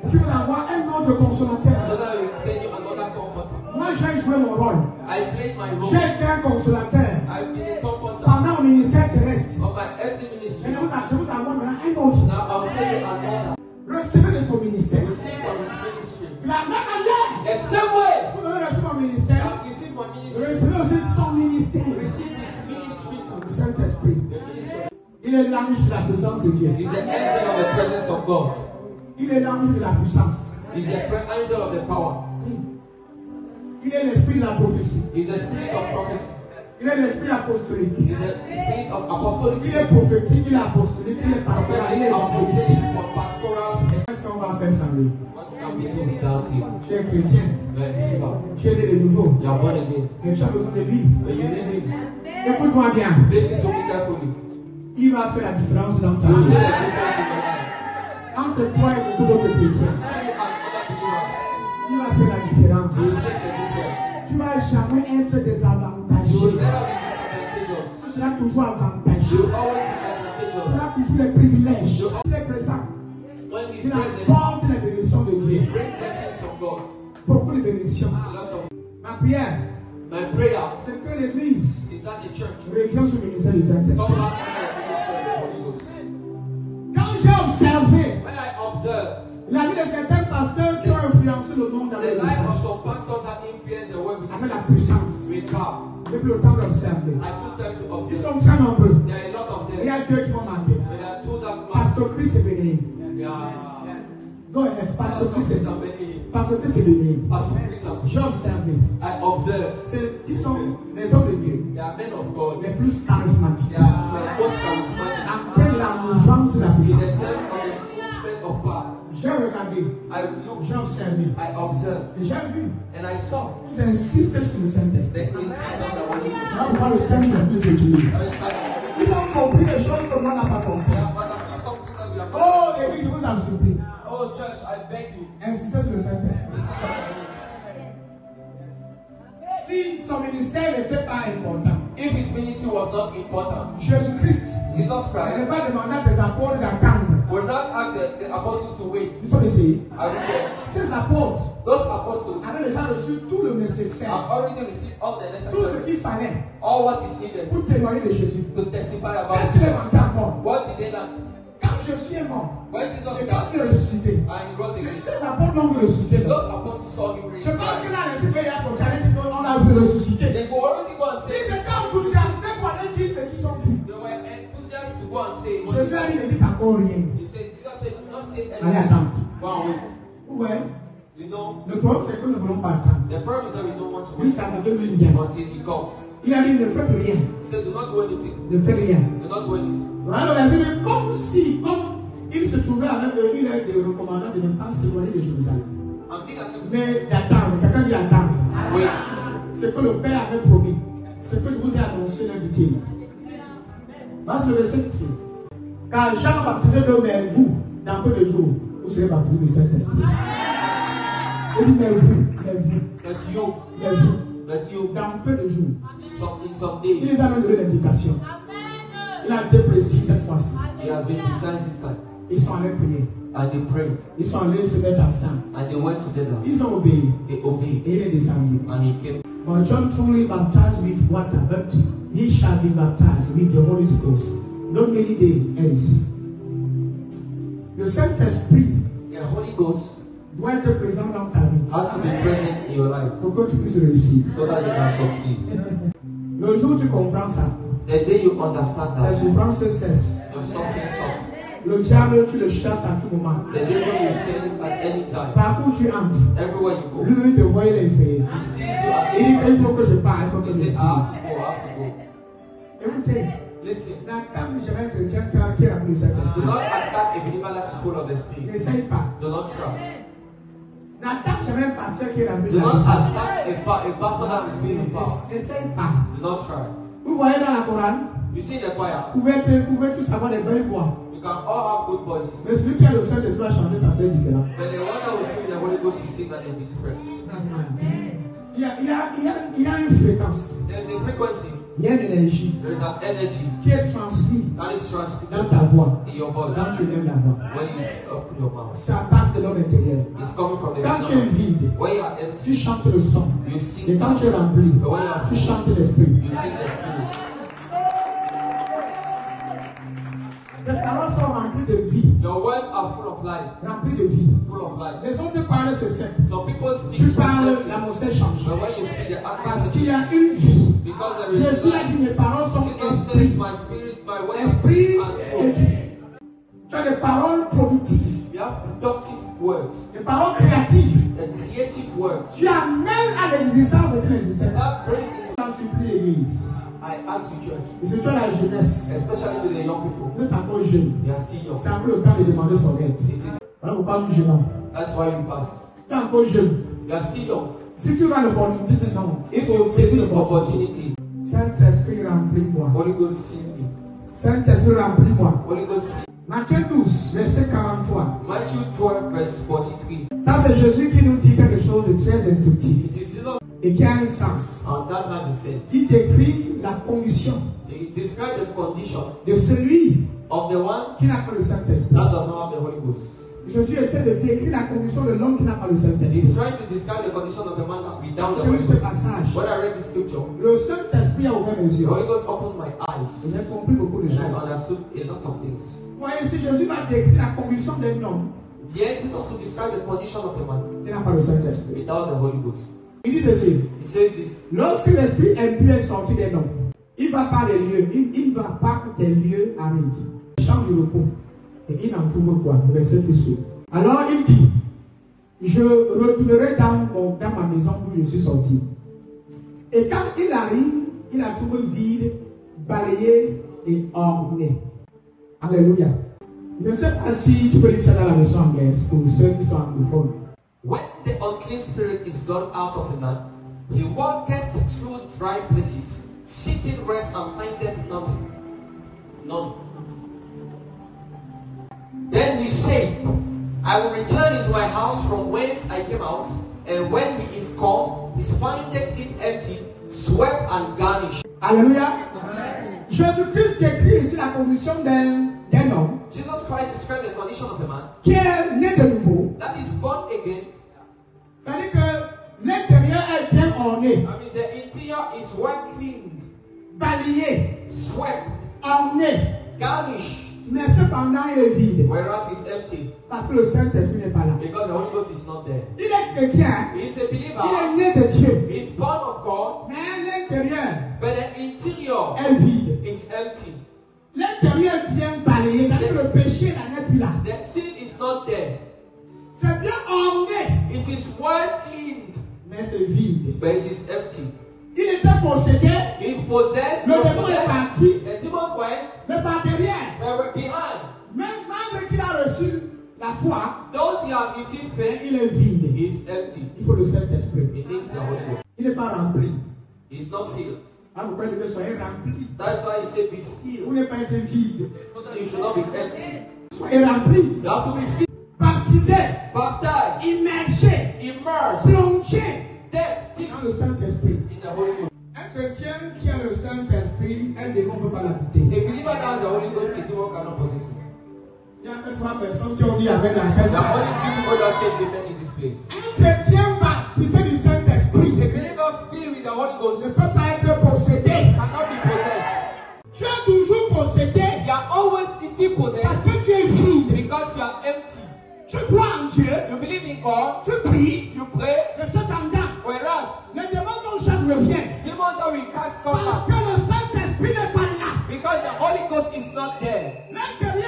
Pour qu'il vous envoie un autre consolateur. So that he will send you another comforter. Moi, j'ai joué mon rôle. I played my role. J'ai été un consolateur I've been a comforter pendant mon ministère terrestre. of my earthly ministry. Mais je vous envoie maintenant un autre. Now I'll send you another. Recevez de son ministère. Receive from his ministry. De la même manière, The same way vous avez reçu mon ministère. I've received my ministry. Recevez aussi son ministère. Receive his ministry to Le Saint-Esprit. the ministry. Il est l'ange de la présence de Dieu. He's the angel of the presence of God. Il est l'ange de la puissance. He's the angel of the power. Il est l'esprit de la prophétie. He's the spirit of prophecy. Il est l'esprit apostolique. He's the spirit of apostolic. Il est prophétique, il est apostolique, il est pastoral, il est évangélistique. Pastoral. Qu'est-ce qu'on va faire sans lui? What can we do without him? Tu es chrétien, The believer. tu es né de nouveau, You are born again. mais tu as besoin de lui. When you need him, Écoute-moi bien. listen to me carefully. Il va faire la différence dans ta He will do the vie. difference in your life. Entre toi et beaucoup d'autres chrétiens, To you and other believers. il va faire la différence. He will make the difference. Tu ne vas jamais être You will désavantagé. never be disadvantageous. Tu seras toujours You avantagé. will always be Tu advantageous. auras toujours les privilèges. Tu es présent. When he's Tu present, apportes les bénédictions de Dieu. bring blessings from God. Beaucoup de bénédictions. A lot of Ma prière, my prayer c'est que l'Église is that the church revienne sur le ministère du come Saint-Esprit. back under the ministry of the Holy Ghost. Quand j'ai observé When I observe la vie de certains pasteurs qui ont influencé le monde the avec le life of message, some pastors that influence the world with avec la puissance, power, j'ai pris le temps d'observer. I took time to Ils observe. sont très nombreux. There are a lot of Il them. y a deux qui m'ont marqué. But there are two that must Pasteur Chris et Bénéine. be Go ahead, Pasteur Chris et pastors and many. Parce que c'est béni. Par surprise, J'ai observé. I observe. Ils sont les hommes de Dieu. They are men of God. Les plus charismatiques. They are most charismatic. En telle la mouvance de la In the puissance. sense of the movement of power. J'ai regardé. I look. J'ai observé. I observe. Et j'ai vu. And I saw. Ils insistent sur le Saint-Esprit. They insist on the Holy Ghost. Là, on voit le Saint-Esprit les utilise. Ils ont compris les choses que moi n'a pas compris. Yeah, but I see something that we are. Oh, et puis je vous en supplie. Oh, church, I beg you. Insistez sur le Saint-Esprit. Si son ministère n'était pas important, If his ministry was not important, Jésus-Christ Jesus n'avait Christ pas demandé à tes apôtres d'attendre. would not ask the apostles to wait. Ils sont essayés. I read there. Ces apôtres Those apostles avaient déjà reçu tout le nécessaire, have already received all the tout ce necessary, qu'il fallait all what is needed pour témoigner de Jésus. to testify about Qu'est-ce qu'il est Jesus. manqué encore? What did they not? Quand Jésus est mort, When Jesus et quand died il est ressuscité, and he rose again, ces apôtres l'ont vu ressusciter. those apostles saw him Je pense raised. que là, les citoyens sont allés dire qu'on a vu ressusciter. They could already go and Ils say, étaient enthousiasmés pour aller dire ce qu'ils ont vu. they were enthusiastic to go and say, what Jésus a dit, ne dites encore rien. he said, Jesus said, do not say Allez anything. attendre. Go and wait. Vous voyez? You know, Le problème, c'est que nous ne voulons pas attendre. the problem is that we don't want to wait Jusqu'à ce que lui vienne. until he comes. Il a dit, ne faites rien. He said, do not do anything. Ne faites rien. Do not do anything. Alors, il a dit, comme il se trouvait avec eux, il est de recommandant de ne pas s'éloigner de Jérusalem. And he said, Mais d'attendre, quelqu'un dit attendre. wait. Ce que le Père avait promis, ce que je vous ai annoncé, l'invité. Parce que le verset dit, car Jean baptisait d'eau, mais vous, dans peu de jours, vous serez baptisés du Saint-Esprit. Il dit, mais vous, That you, dans peu de jours. in some Il days, les a même donné l'indication. Il a été précis cette fois-ci. he has been precise this time. Ils sont allés prier. And they prayed. Ils sont allés se mettre ensemble. And they went together. Ils ont obéi. They obeyed. Et il est descendu. And he came. For John truly baptized with water, but he shall be baptized with the Holy Ghost. Not many days hence. Le Saint-Esprit The Holy Ghost doit être présent dans ta vie has to be present in your life pour que tu puisses réussir. so that you can succeed. Le jour où tu comprends ça, The day you understand la that, souffrance cesse. your suffering stops. Le diable, tu le chasses à tout moment. The devil you sin at any time. Partout où tu entres, Everywhere you go. lui te voit, il est fait. He sees you at Il dit any il time. faut que je parle, il faut que He je says, I parle. have to go. Écoutez, Listen. n'attends jamais un chrétien qui a rempli cet Do esprit. not attack a believer that is full of the Spirit. N'essaye pas. Do not try. N'attends jamais un pasteur qui est rempli Do de la not puissance. attack a pastor that is full of power. N'essaye pas. Do not try. Vous voyez dans la Coran, You see in the choir, vous pouvez tous avoir des belles voix. you can all have good voices. Mais celui qui a le Saint-Esprit va chanter, ça c'est différent. But the one that will sing the Holy Ghost will sing that they will be different. Il y a une fréquence, There is a frequency, il y a une énergie there is an energy qui est transmise that is dans transmitted ta voix in your voice quand tu lèves la voix. when you open your mouth. Ça part de l'homme intérieur. It's coming from the Quand tu es inner. vide, When you are tu empty, chantes le sang. you Et sing quand tu es something. rempli, But when you are tu full, chantes l'esprit. you sing the Spirit. Les paroles sont remplies de vie. Your words are full of life, Remplies de vie. full of life. Les autres parlent, c'est sec. Some people speak Tu parles, empty, l'atmosphère change. but when you speak, the Parce atmosphere qu'il y a une vie. because there is Jésus a life. dit, mes paroles sont Jesus says, esprit. my spirit, my words Esprit are et truth. vie. Tu as des paroles productives. You have productive words, Des paroles créatives. the creative words. Tu amènes à l'existence ce qui n'existait pas. That brings into, Je supplie l'église. I ask you, church, Et c'est toi la jeunesse. especially to the young people, Vous êtes encore jeune. they are still young. C'est un peu le temps de demander son aide. It is, Voilà pourquoi nous jeûnons. that's why you pass. Tu es encore jeune. You are still young. Si tu as l'opportunité, c'est non. If you seize this opportunity, Saint-Esprit, remplis-moi. Holy Ghost fill me. Saint-Esprit, remplis-moi. Holy Ghost fill me. Matthieu 12, verset 43. Matthew 12, verse 43. Ça, c'est Jésus qui nous dit quelque chose de très instructif It is Jesus, et qui a un sens. and that has a sense. Il décrit la condition It describes the condition de celui of the one qui n'a pas le Saint-Esprit. that does not have the Holy Ghost. Jésus essaie de décrire la condition de l'homme qui n'a pas le It Saint-Esprit. is trying to describe the condition of the man without the J'ai Holy lu ce Ghost. passage. When I read the scripture, Le Saint-Esprit a ouvert mes the yeux. Holy Ghost opened my eyes Et j'ai compris beaucoup de and I choses. understood a lot of things. Vous voyez, si Jésus va décrire la condition d'un homme Yet Jesus also described the condition of the man qui n'a pas le Saint-Esprit, without the Holy Ghost. il dit ceci. He says this. Lorsque l'Esprit impur est sorti d'un homme, il va par des lieux, il va par des lieux arides, champs du repos, et il en trouve quoi? Le verset qui suit. Alors il dit, je retournerai dans ma maison où je suis sorti. Et quand il arrive, il a trouvé vide, balayé et orné. Alléluia. Je ne sais pas si tu peux lire ça dans la version anglaise pour ceux qui sont anglophones. When the unclean spirit is gone out of the man, he walketh through dry places, seeking rest and findeth nothing. None. Then he said, I will return into my house from whence I came out, and when he is come, he findeth it empty, swept and garnished. Alléluia. Jésus-Christ écrit ici la condition d'un homme Jesus Christ described the condition of a man qui est né de nouveau. that is born again. C'est-à-dire que l'intérieur est bien orné, That means the interior is well cleaned, balayé, swept, orné, garnished, mais cependant il est vide. whereas it's empty Parce que le Saint-Esprit n'est pas là. because the Holy Ghost is not there. Il est chrétien, He is a il believer, est né de Dieu, he is born of God, mais l'intérieur but the interior est vide. is empty. L'intérieur est bien balayé, c'est-à-dire que le péché là n'est plus là. The sin is not there. C'est bien orné, It is well cleaned, mais c'est vide. but it is empty. Il était possédé, He is possessed, le he was démon est possessed. parti, The demon went, mais par derrière, they were behind. même malgré qu'il a reçu la foi, Those who have received faith, il est vide. he is empty. Il faut le Saint-Esprit. He needs the Holy Ghost. Il n'est pas rempli. He is not filled. Ah, vous pouvez dire que soyez rempli. That's why he said, be Vous filled. n'êtes pas été vide. So that you should not be empty. Soyez rempli. You have to be filled. Baptisé, Baptized, immergé, immersed, plongé dead dans le Saint-Esprit. in the Holy Ghost. Un chrétien qui a le Saint-Esprit, un démon ne peut pas l'habiter. A believer that has the Holy Ghost, a demon cannot possess him. Il y a 3 personnes qui ont dit avec la There cesse. are only 2 people that said amen in this place. Un chrétien baptisé du Saint-Esprit A believer filled with the Holy ne Ghost peut pas être possédé. cannot be possessed. Tu es toujours possédé You are always still parce possessed que tu es vide. because you are empty. Tu crois en Dieu, You believe in God, tu pries, you pray, mais cependant, whereas les démons qu'on chasse reviennent. demons that we cast come Parce out que le Saint-Esprit n'est pas là. because the Holy Ghost is not there. L'intérieur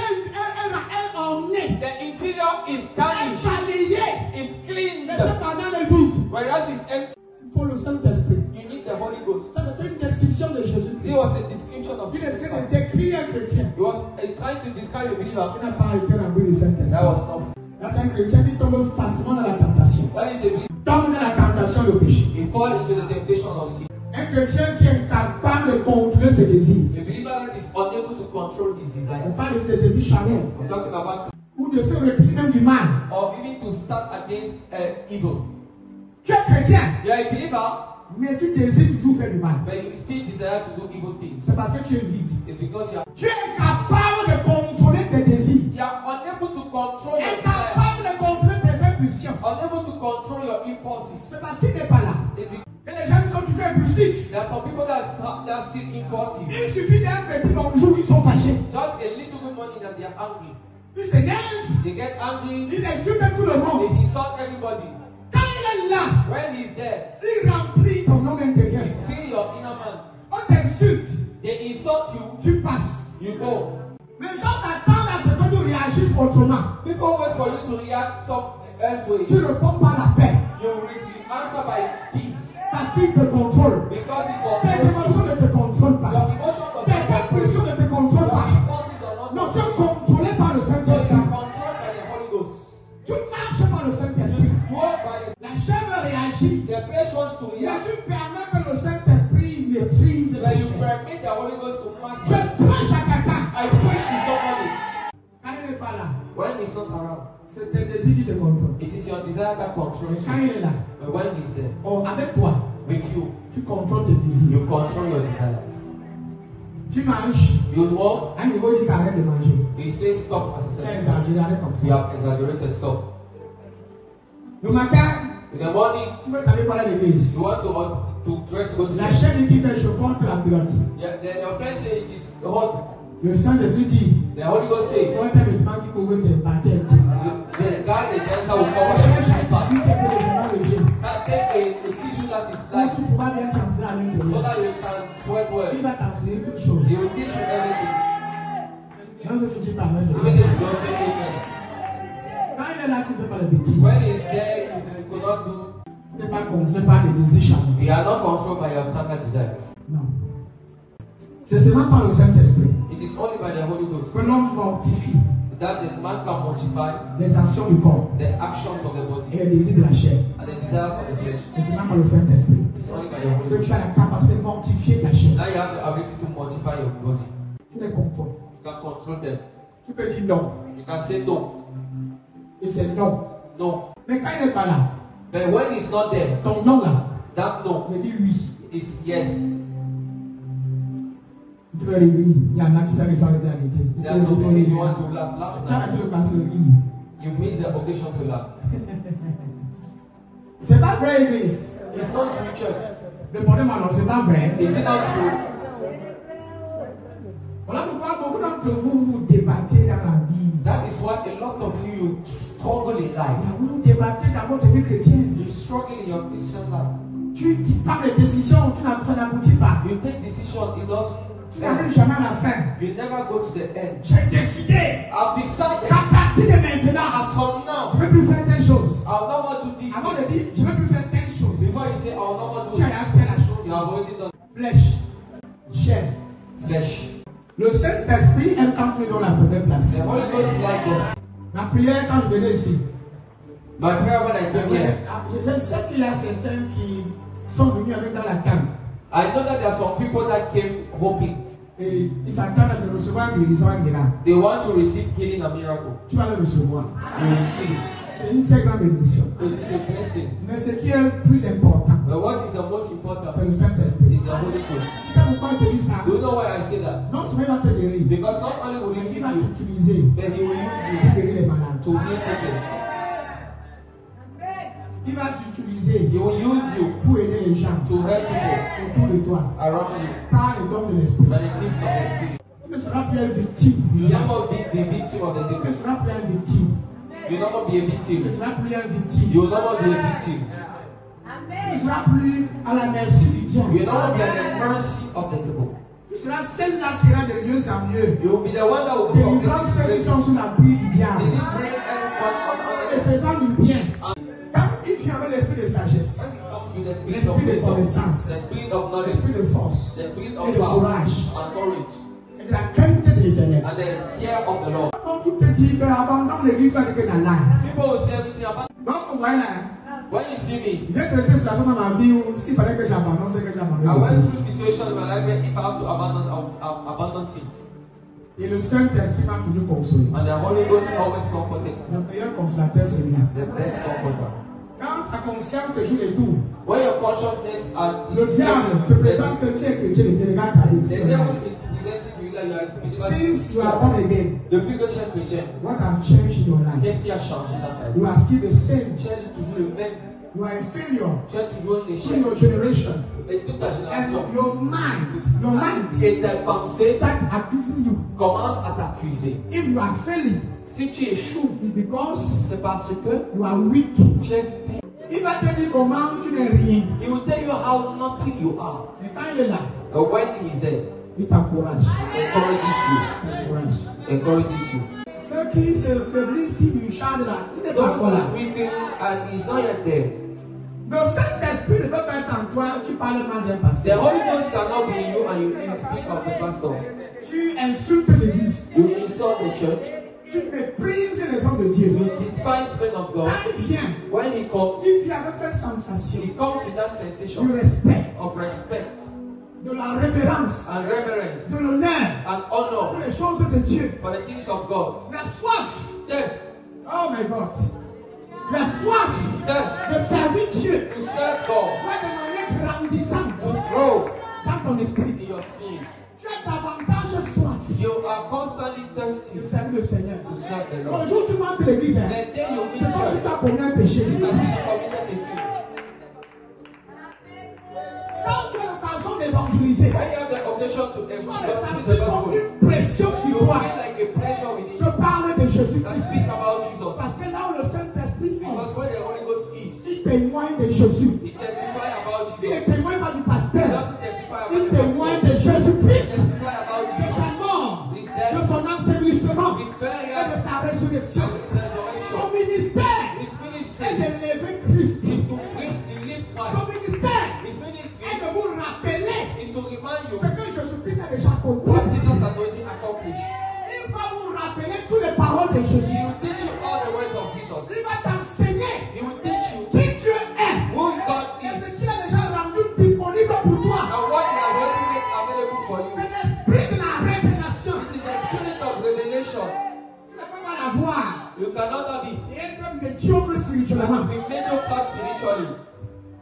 est orné, The interior is est garnished, balayé, is cleaned, mais cependant le vide. whereas it's empty. Il faut le Saint-Esprit. You need the Holy Ghost. Ça, c'est une description de This Jésus-Christ. was a description of Il Jesus essaie de Christ. décrire un chrétien He was trying to describe a believer. qui n'a pas été rempli du Saint-Esprit. That was not. Là, c'est un chrétien qui tombe facilement dans la tentation. That is a believer. Tombe dans la tentation de péché. He fall into the temptation of sin. Un chrétien qui est incapable de contrôler ses désirs. A believer that is unable to control his On desires. parle ici des désirs charnels. I'm talking about, Ou de se retirer même du mal. or even to stand against evil. Tu es chrétien, You are a believer, mais tu désires toujours faire du mal. but you still desire to do evil things. C'est parce que tu es vide. It's because Tu es incapable de contrôler tes désirs. you are unable to control your desires, Incapable de contrôler tes impulsions. unable to control your impulses. C'est parce qu'il n'est pas là. It's because Et les gens sont toujours impulsifs. there are some people that are still impulsive. Il suffit d'un petit bonjour, ils sont fâchés. Just a little bit money that they are angry. Ils s'énervent. They get angry. Ils insultent tout le monde. They insult everybody. Quand il est là, When he's there, il remplit ton homme intérieur. you feel your inner man. On t'insulte, They insult you, tu passes. you go. Les gens s'attendent à ce que tu réagisses autrement. People wait for you to react some elsewhere. Tu réponds par la paix. You answer by peace Parce qu'il te contrôle. because it Tes controls you. émotions ne te contrôlent Your pas. emotion does Tes not control you. impulsions ne te contrôlent Your pas. impulses are not Non, tu es controlled. contrôlé par le So you Saint-Esprit. are controlled by the Holy Ghost. Tu marches par le You Saint-Esprit. go by La chair réagit. the flesh wants to Mais react. tu permets que le Saint-Esprit maîtrise But la you chair. permit the Holy Ghost to Je master. prêche à quelqu'un. I preach to somebody. Quand il n'est pas là, When he's not around, c'est tes désirs qui te contrôlent. it is your desire that Mais controls quand you. il est là, But when he's there, avec toi, with you, tu contrôles tes désirs. you control your desires. Tu manges, You walk, un niveau dit qu'arrête de manger. he says stop as Tu a as second. exagéré, arrête comme You ça. have exaggerated, stop. Le matin, In the morning, tu veux aller par l'église. you want to dress, go to La church. chair dit qu'il fait chaud, porte la culotte. Yeah, then your friend say it is hot. Le Saint-Esprit dit, The Holy Ghost says, porte un vêtement qui couvre tes batteurs. the God, the genital will cover Cherche your un back. tissu qui est légèrement léger. Now take a tissue that is Pour light tu pourras bien transpirer à so l'intérieur. that you can sweat Il well. va t'enseigner toutes choses. He will teach you everything. Lorsque tu dis ta mère, Even if you don't say anything. quand Quand il est là, tu ne fais pas les bêtises. When he's there, you could not do. Tu n'es pas contrôlé par des désirs charnels. You are not controlled by your carnal desires. Non. C'est seulement par le Saint-Esprit It is only by the Holy Ghost que l'homme mortifie that the man can mortify les actions du corps the actions of the body et les désirs de la chair. and the desires of the flesh. C'est seulement par le Saint-Esprit It's only by the Holy que Ghost. tu as la capacité de mortifier ta chair. Now you have the ability to mortify your body. Tu les contrôles. You can control them. Tu peux dire non. You can say no. Et c'est non. No. Mais quand il n'est pas là, But when it's not there, ton non là, that no me dit oui. is yes. Tu peux rire. Il y en a qui savent que ça va être arrêté. There's something you want to laugh. Tu as Laugh. raté l'occasion de rire. You miss the occasion to laugh. C'est pas vrai, Église. It's not true, church. Répondez-moi non, c'est pas vrai. Is it not true? Voilà pourquoi beaucoup d'entre vous vous débattez dans la vie. That is why a lot of you struggle in life. Vous vous débattez dans votre vie chrétienne. You struggle in your Christian life. Tu prends des décisions, ça n'aboutit pas. You take decision, it doesn't. Tu n'arrives jamais à la fin. You never go to the end. J'ai décidé. I've decided Qu'à partir de maintenant, as from now, je ne veux plus faire telle chose. I'll not want to do this. Avant de dire, je ne veux plus faire telle chose. Before you say, I'll not want to Tu do as fait la chose. you have already done. Flèche, chair. Flesh. Le Saint-Esprit est quand nous dans la première place. The Holy Ghost is like that. Ma prière quand je venais ici. My prayer when I came here, Je sais qu'il y a certains qui sont venus avec dans la canne. I know that there are some people that came hoping. Et ils s'attendent à se recevoir une guérison, un miracle. They want to receive healing and miracle. Tu vas le recevoir. You will receive it. C'est une très grande bénédiction. It is a blessing. Mais ce qui est le plus important, But what is the most c'est important le Saint-Esprit. is the Holy Ghost. Tu sais pourquoi je te dis ça? Do you know why I say that? Non seulement il va te guérir, Because not only will mais he il heal va you, t'utiliser but he will use pour you guérir les malades. to heal people. Il va t'utiliser He will use you pour aider les gens to help people autour de toi around you par le don de l'Esprit. by the gifts of the Spirit. Tu ne seras plus une victime du You will diable. never be the victim of the Tu ne devil. seras plus une victime. You will never be a Tu ne victim. seras plus une victime. You will never be a victim. Tu ne seras plus à la merci du You will diable. never be at the mercy of the devil. Tu seras celle-là qui ira de mieux en mieux. You will be the one that will go from Délivrant place ceux to qui sont place, sous l'abri du diable. delivering everyone Et under faisant du bien. Quand il vient avec l'esprit de sagesse, when it comes with the spirit l'esprit of de wisdom, the connaissance, spirit of knowledge, l'esprit de force, the spirit et of de power courage, and courage, et de la qualité de l'éternel. and the fear of the Lord. Donc tu te dis que abandonne l'église, tu vas dire que dans l'âme. People will say everything about. Donc vous voyez là, When you see me, j'ai traversé une situation dans ma vie où s'il fallait que j'abandonne, c'est que I went j'abandonne. through situations in my life where if I have to abandon things, Et le Saint-Esprit m'a toujours consolé. and the Holy Ghost always comforted me. Le meilleur consolateur, c'est lui. The best comforter. Quand ta conscience te joue les tours, When your consciousness and le diable te présente que tu es chrétien et qu'il regarde ta vie. the devil is presenting to you that you are a Since you are born again, depuis que tu es chrétien, what have changed in your life? qu'est-ce qui a changé dans ta vie? You are still the same. Tu es toujours le même. You are a failure Tu es toujours un in échec. your generation. Et toute ta génération, And your mind et tes pensées start accusing you. commencent à t'accuser. If you are failing, Si tu échoues, it's because c'est parce que you are weak. tu es. Il va te dire comment tu n'es rien. He will tell you how nothing you are. Et quand il est là, And when he is there, il t'encourage. encourages you. Encourages you. Ceux qui se faiblissent, qui lui chargent là, il n'est pas Those encore là. are weeping and he's not yet there. Le Saint-Esprit ne peut pas être en toi, tu parles mal d'un The pasteur. Holy Ghost cannot be in you and you speak of the pastor. Tu insultes l'église. You insult the church. Tu méprises les hommes de Dieu. You despise men of God. Quand il vient, When he comes, il vient avec cette sensation he comes with that du sensation respect, of respect de la révérence, and reverence de l'honneur and pour honor les choses de Dieu. for the things of God. La soif, Yes, oh my God, la soif yes, de servir Dieu to serve God, va de manière grandissante to grow dans ton esprit. in your spirit. Tu as davantage soif You are constantly de thirsty servir le Seigneur. to serve the Le Lord. jour où tu manques l'église, hein, The day you miss c'est comme si tu church, as commis un péché. it's as if you committed a sin. Quand tu as l'occasion d'évangéliser, When you have the occasion to tu vas preach ressentir the comme gospel, une pression you sur feel toi like a pleasure within de you parler de and Jésus-Christ. speak about Jesus. Parce que là où le Saint-Esprit Because est, when the Holy Ghost is, il témoigne de Jésus. he testifies about Il ne Jesus. témoigne pas du He pasteur. doesn't testify about Il the témoigne gospel. de He Jésus-Christ, testifies about de Jesus, sa mort, his de death, son ensevelissement his et burial, de sa résurrection. and his resurrection. Son ministère remind you ce que Jésus-Christ a déjà accompli. what Jesus has already accomplished. Il va vous rappeler toutes les paroles de Jésus. He will teach you all the words of Jesus. Il va t'enseigner He will teach you qui Dieu est. who God Et ce is qu'il a déjà rendu disponible pour toi. and what He has already made available for you. C'est l'esprit de la révélation. It is the spirit of revelation. Tu ne peux pas l'avoir You cannot have it. et être médiocre spirituellement. Be mediocre spiritually.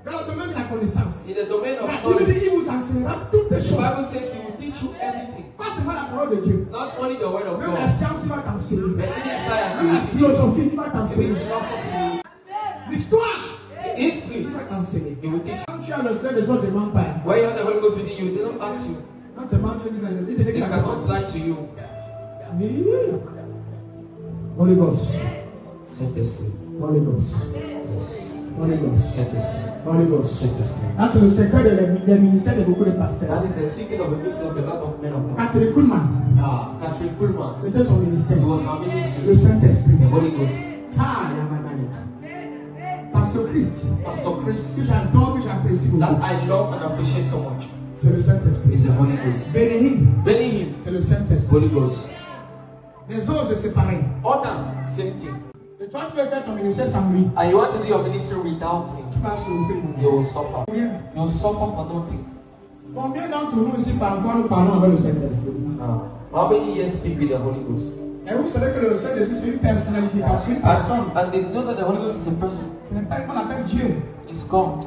Dans le domaine de la connaissance. In the domain of La Bible knowledge, dit qu'il vous enseignera toutes les the Bible choses. says He will teach you everything. Pas seulement la parole de Dieu. Not only the word of Même la God, science, il va t'enseigner. but even science. He Même la will teach you. philosophie, il va Even t'enseigner. philosophy. L'histoire, History. il va t'enseigner. He will teach you. Quand tu as le Saint-Esprit, ne demande pas. When you have the Holy Ghost within you, they don't ask you. Quand tu demandes, il te dit They qu'il a cannot demandé. lie to you. Oui. Holy Ghost. Saint-Esprit. Holy Ghost. Yes. Holy Ghost. Saint-Esprit. Holy Ghost. Saint-Esprit. Là, c'est le secret des ministères de beaucoup de pasteurs. That is the secret of the mystery of a lot of men of God. Catherine Kuhlman, Catherine Kuhlman. c'était son ministère. It was her ministry. Le Saint-Esprit. The Holy Ghost. Ah, la manane. Pasteur Christ, Pastor Chris, que j'adore, que j'apprécie that beaucoup, I love and appreciate so much, c'est le Saint-Esprit. is the Holy Ghost. Bénéhim, Benny him, c'est le Saint-Esprit. Holy Ghost. Les autres, c'est pareil. Others, same thing. Et toi, tu veux faire ton ministère sans lui. And you want to do your ministry without him, Tu vas souffrir. you will suffer. Combien You will suffer for nothing. Combien d'entre nous ici, parfois, nous parlons avec le Saint-Esprit? How many years speak with the Holy Ghost? Et vous savez que le Saint-Esprit, c'est une personnification, une personne. And they know that the Holy Ghost is a person. Ce n'est pas qu'on appelle Dieu. It's God.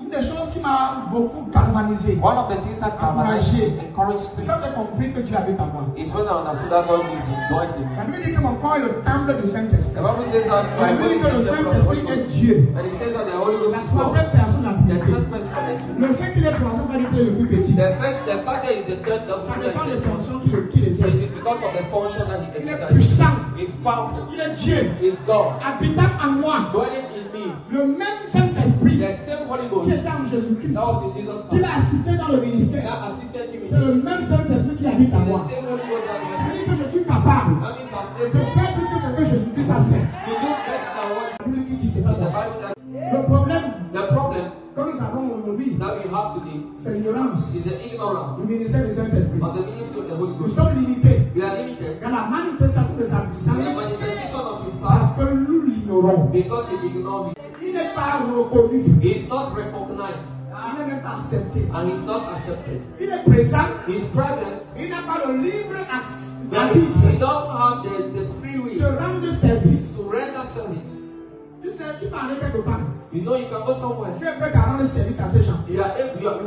Une des choses qui m'a beaucoup galvanisé, One of the things that encouraged c'est me quand j'ai compris que Dieu habite en moi. is when I understood that God lives in dwells in me. La Bible dit que mon corps est le temple du Saint-Esprit. The Bible says that La my Bible body dit que le is the temple of the Holy Saint-Esprit est Ghost. Dieu. And it says that the Holy Ghost La is God. troisième personne de la The Trinité. third person of the Trinity. Le fait qu'il est troisième va dire qu'il est le plus petit. The fact that is the third Ça doesn't dépend des mean fonctions qu'il it exerce. is because of the function that he Il est exercises. puissant. It's powerful. Il est Dieu. It's God. Habitant en moi. Dwelling in me. Le même Saint-Esprit The same Holy qui Ghost était en Jésus-Christ. that was in Jesus Qui Christ. l'a assisté dans le ministère. That assisted him in C'est le ministry. même Saint-Esprit qui habite en It's moi. the same Holy Ghost that Ça was. veut dire que je suis capable That means I'm de able faire plus que ce que Jésus-Christ a fait. to do better than what La Bible dit c'est pas the ça. Bible does. Le problème The problem que nous avons aujourd'hui, that we have today c'est l'ignorance is the ignorance du ministère du Saint-Esprit. of the ministry of the Holy Nous Ghost. sommes limités We are limited dans la manifestation de sa in the puissance manifestation of His parce power que nous l'ignorons. because we ignore Him. Il n'est pas reconnu. He is not recognized Il n'est même pas accepté. and He's not accepted. Il est présent. He's present, Il n'a pas le libre but arbitre He doesn't have the free de will rendre service. to render service. Tu sais, tu peux aller quelque part. You know, you can go somewhere. Tu es prêt à rendre service à ces gens. You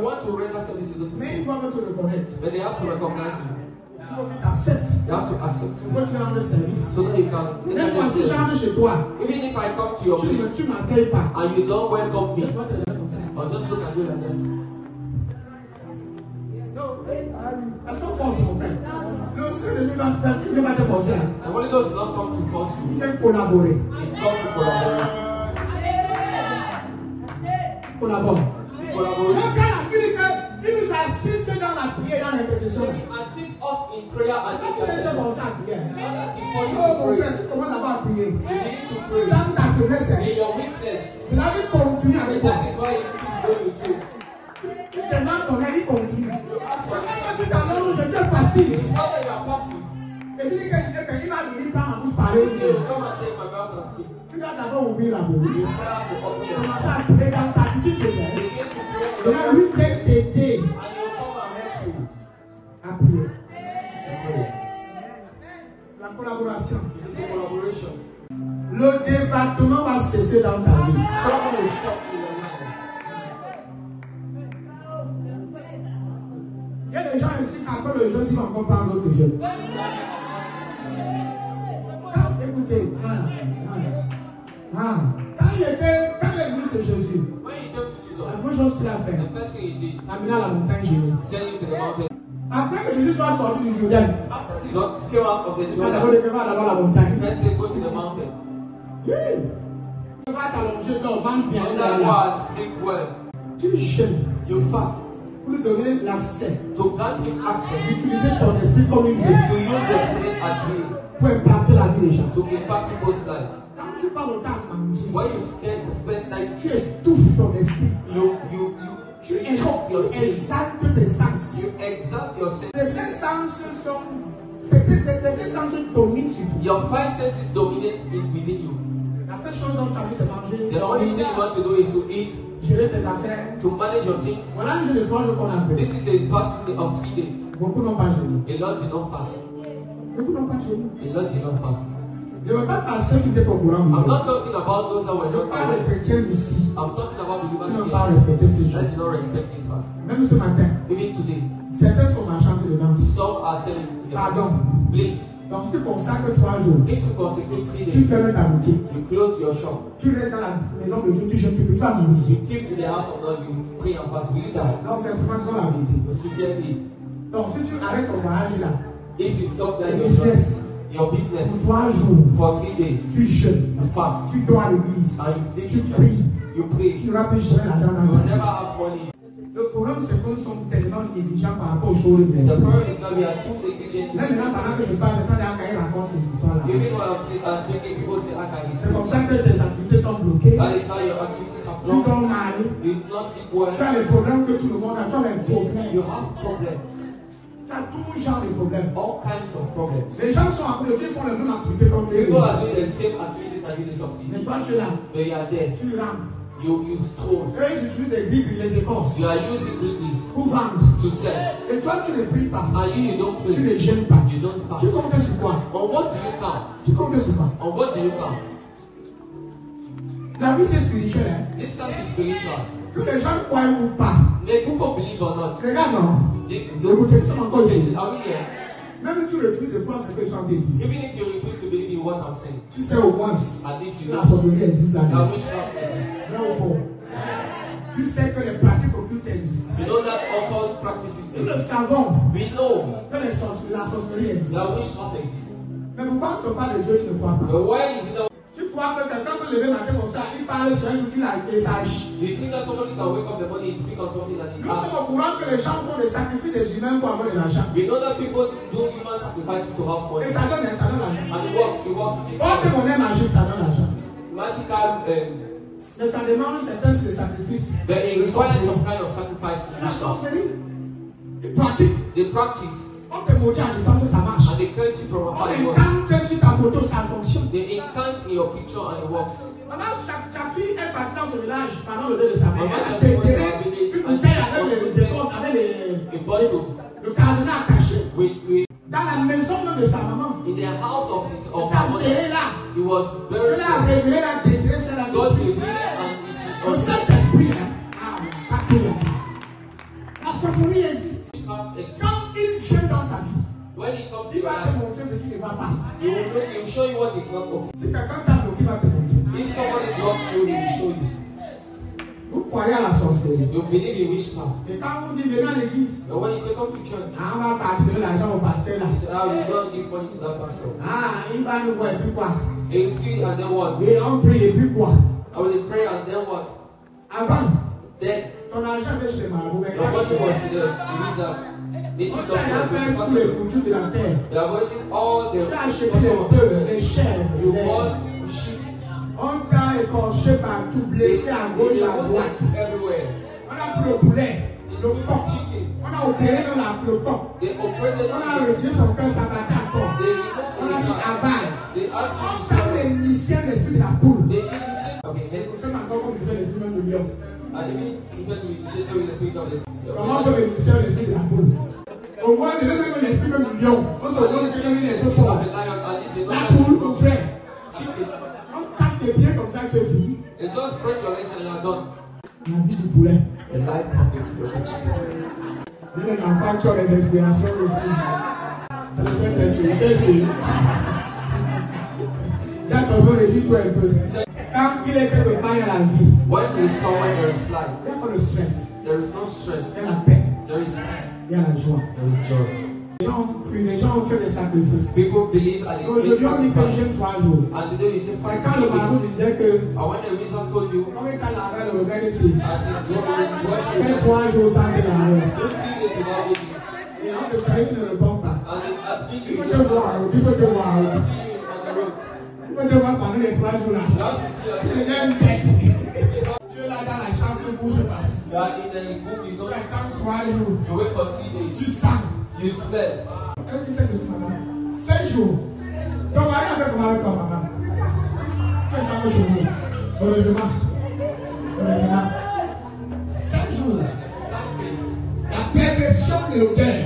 want to render service to those Mais ils people, doivent te reconnaître. but they have to recognize you. Il faut qu'ils t'acceptent. You have to accept Pourquoi tu rends service? so that you can Même render moi, si service. j'entre chez toi, Even if I come to your tu ne place m'accueilles pas. and you don't welcome me, Laisse-moi te regarder comme ça. or just look at me like that. Parce qu'on force, mon frère. Le Saint-Esprit va te faire, il va te forcer. The Holy Ghost will not come to force Il you. vient collaborer. He comes to collaborate. Collabore. He Donc, collaborates. quand il dit qu'il nous assiste dans la prière, dans l'intercession. He assists us in prayer and Quand tu es intercession. forcé à prier, Not that he forces you oh to mon pray. frère, tu commences d'abord à prier. You need to pray. Dans ta faiblesse, In your weakness, c'est là qu'il continue avec toi. that is why he keeps going with you. Tu demandes son aide, il continue. You ask for Quand it. tu t'annonces, je dis passif. It's not that you are passive. Et tu dis qu'il va venir prendre ma bouche parler. He will come and take my mouth and speak. Tu dois d'abord ouvrir la bouche. You have to open your mouth. Commencer à prier dans ta petite faiblesse. Begin to pray in Et your là, heart, lui vient t'aider and he will come and help you à prier. to pray. La collaboration. It is a collaboration. Le département va cesser dans ta vie. Someone will stop in your life. Il y a des gens ici qui appellent les gens qui vont encore parler d'autres jeunes. Écoutez, quand il est venu chez Jésus, When he came to Jesus, la première chose qu'il a fait, the first thing he did, amener à la montagne Génie. send him to the mountain. Après que Jésus soit sorti du Jourdain, After Jesus came out of the il va d'abord Jordan, d'abord la montagne. first he go to the mountain. Oui. Tu vas t'allonger, donc mange bien. That was sleep well. Tu jeûnes You fast pour lui donner l'accès. to grant him access, Utiliser ton esprit comme une vie to use your spirit at will, pour impacter la vie des gens. to impact people's life. Quand tu parles au temps à manger, When you spend time, tu étouffes ton esprit. you Tu exaltes tes sens. You exalt your senses. Les cinq sens sont. Les cinq sens dominent sur toi. Your five senses dominate within you. La seule chose dont tu as envie, c'est manger. The only thing you want to do is to eat, gérer tes affaires. to manage your things. Voilà un jeu de 3 jours qu'on a fait. This is a fasting of 3 days. Beaucoup n'ont pas jeûné. A lot did not fast. Beaucoup n'ont pas jeûné. A lot did not fast. Je ne veux pas parler à ceux qui étaient pas au courant. I'm not talking about those that were Je not parle des aware. chrétiens ici. I'm talking about Qui believers n'ont pas here respecté ces that jours. did not respect this fast. Même ce matin, Even today, certains sont marchands de danse. some are selling. Pardon. Please, Donc si tu consacres 3 jours, if you consecrate 3 tu days, fermes ta boutique, you close your shop, tu restes dans la maison de Dieu, tu jeûnes, tu vas mourir. you keep in the house of God, you pray and fast, will you die? Donc c'est simplement la vérité. Sincerely, Donc si tu arrêtes ton voyage là, if you stop that ton your business, business pour 3 jours, for 3 days, tu jeûnes, you fast, tu dors à l'église, and you stay tu in church, pries, you pray, tu n'auras plus jamais l'argent you dans will ta never vie. have money. Le problème c'est que nous sommes tellement négligents par rapport aux choses de The l'esprit. problem is that we are too negligent to Là maintenant, pendant que je parle, c'est quand les Akaï racontent ces histoires-là. Even when I'm speaking, people say, I can C'est comme ça que tes activités sont bloquées. That is how your activities are Tu blocked. dors mal. You do not sleep well. Tu as les problèmes que tout le monde a. Tu as les You problèmes. have problems. Tu as tout genre de problèmes. All kinds of problems. Les gens sont à côté, ils font les mêmes activités comme toi. People are doing the same activities and you succeed. Mais toi, tu es là. But you are there. Tu rampes. You stole. Eux, ils utilisent les bibles, les écorces You are using Greekness pour vendre. to sell. Et toi, tu ne pries pas. And you don't Tu pray. ne gênes pas. You don't Tu fast. comptes sur quoi? On what do you count? Tu comptes sur quoi? On what do you count? La vie, c'est spirituel. Hein? This count is spiritual. Que les gens croient ou pas. May people believe or not. Regarde, non. They, Écoutez, nous sommes encore ici. are we here? Même si tu refuses de croire ce que les gens te disent, Even if you refuse to believe in what I'm saying, tu sais au moins at least you la know sorcellerie existe that là-dedans. witchcraft exists. Vrai ou faux? Tu sais que les pratiques occultes existent. You know that occult practices Nous le exist. savons We know que la sorcellerie existe. that witchcraft exists. Mais pourquoi on te parle de Dieu, tu ne crois pas? But why is it that Tu crois que quelqu'un peut lever matin comme ça, il parle sur un truc, il a un message. you think that somebody can wake up the morning and speak on something and it Nous sommes au happens? courant que les gens font des sacrifices des humains pour avoir de l'argent. We know that people do human sacrifices to have money. Et ça donne l'argent. And it works. Or que mon est magique, ça donne l'argent. Magical, Mais ça demande certains sacrifices. but it requires some kind of sacrifices. C'est la sorcellerie. Ils pratiquent. They practice On te maudit à distance, ça marche. and they curse you from On afar. It works. incante sur ta photo, ça fonctionne. They incant in your picture and it works. Maman, sa fille est partie dans ce village pendant le deuil de sa mère. Maman, Elle a Chatou déterré went to our village une and bouteille she- avec les écorces, avec A bottle le cardinal caché. with Dans la maison même de sa maman. in the house of his Elle of t'a her mother. enterré là. He was Je very l'ai révélé, la déterré, c'est la God détruite. revealed and Le is Saint-Esprit, hein. Ah, pas tout le temps. La sorcellerie existe. exists. Quand il vient dans ta vie, When it comes to il your va te life, montrer ce qui ne va pas. he will show you what is not okay. Si quelqu'un t'a bloqué, il va te montrer. If somebody blocked you, he will show you. Vous croyez à la sorcellerie. You believe in witchcraft. Et quand vous dites, venez à l'église, But when you say come to church, ah, on va partir de l'argent au pasteur là. you say, we don't give money to that pastor. Ah, il va nous voir et puis quoi? And you see, and then what? Et on prie et puis quoi? I will pray, and then what? Avant, Then ton argent était chez les marabouts. Mais your quand money tu was to the wizard. Native on doctor, t'a fait tous pastor. les coutumes de la terre. They are waiting all the Tu as acheté les bœufs, les chèvres, You les- want sheep. on t'a écorché partout, blessé à gauche, à droite. Everywhere. On a pris le poulet, le coq. Chicken. On a opéré dans le coq. They operated On a retiré son cœur, ça battait encore. They On a dit removed aval. They asked On you to fait swallow. l'initié l'esprit de la poule. They initiate. Okay, On fait encore comme initié l'esprit même du lion. I even prefer to initiate with the spirit of the Comment on peut initier l'esprit de la poule? Au moins, de même l'esprit même du lion. On se donne ce qu'il est trop fort. the lion, at least they know La that it's poule, not on fait. chicken. On casse tes pieds comme ça, tu es fini. They just break your legs and you are done. La vie du poulet. The life of the chicken. Il y a des enfants qui ont des inspirations aussi. C'est le Saint-Esprit. T'es sûr? Jacques, on veut réduire-toi un peu. Quand il est quelque part, il y a la vie. When there is somewhere, there is life. Il n'y a pas de stress. There is no Il stress. y a la paix. There is peace. Il y a la joie. There is joy. Les gens ont fait des sacrifices. People believe and they make Aujourd'hui, on dit que sacrifices. j'ai 3 jours. And today you say Parce fast que quand le marabout disait que And when the wizard told you, quand il t'a lavé le regard ici, as in wash fais your 3 jours sans te laver. do 3 days without bathing. Et en te salut, tu ne réponds pas. And they admit Il you faut in te the voir, house. il faut te voir. See you on the road. Il faut te voir pendant les 3 jours là. You have to see Tu yourself. deviens une bête. Tu es là dans la chambre, ne bouge pas. You You are in a boom, you Tu don't. attends 3 jours. You wait for 3 days. Tu sens. You smell. Elle dit c'est que ce matin. 5 jours. Ton mari a fait comment avec toi, maman? Tu es dans le jour. Heureusement. Heureusement. 5 jours. La perversion de l'odeur.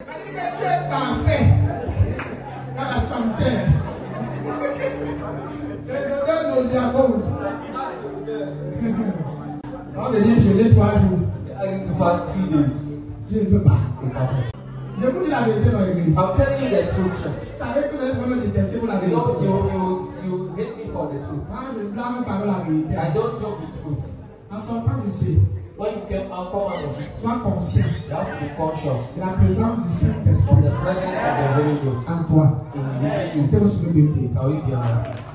Tu es parfait dans la santé. Les odeurs nauséabondes. On veut dire jeûner 3 jours. I need to fast 3 days. Je ne peux pas. Je vous dis la vérité dans l'église. I'm telling you the truth, church. Vous savez que les hommes me détestent pour la You vérité. know, you hate me for the truth. Moi, je ne blâme pas la vérité. I don't joke with truth. En sortant d'ici, When you come out of it, sois conscient you have to be conscious de la présence du of Saint-Esprit the presence of the Holy Ghost en toi. in Tu es au sommet de Dieu. Can we be alive?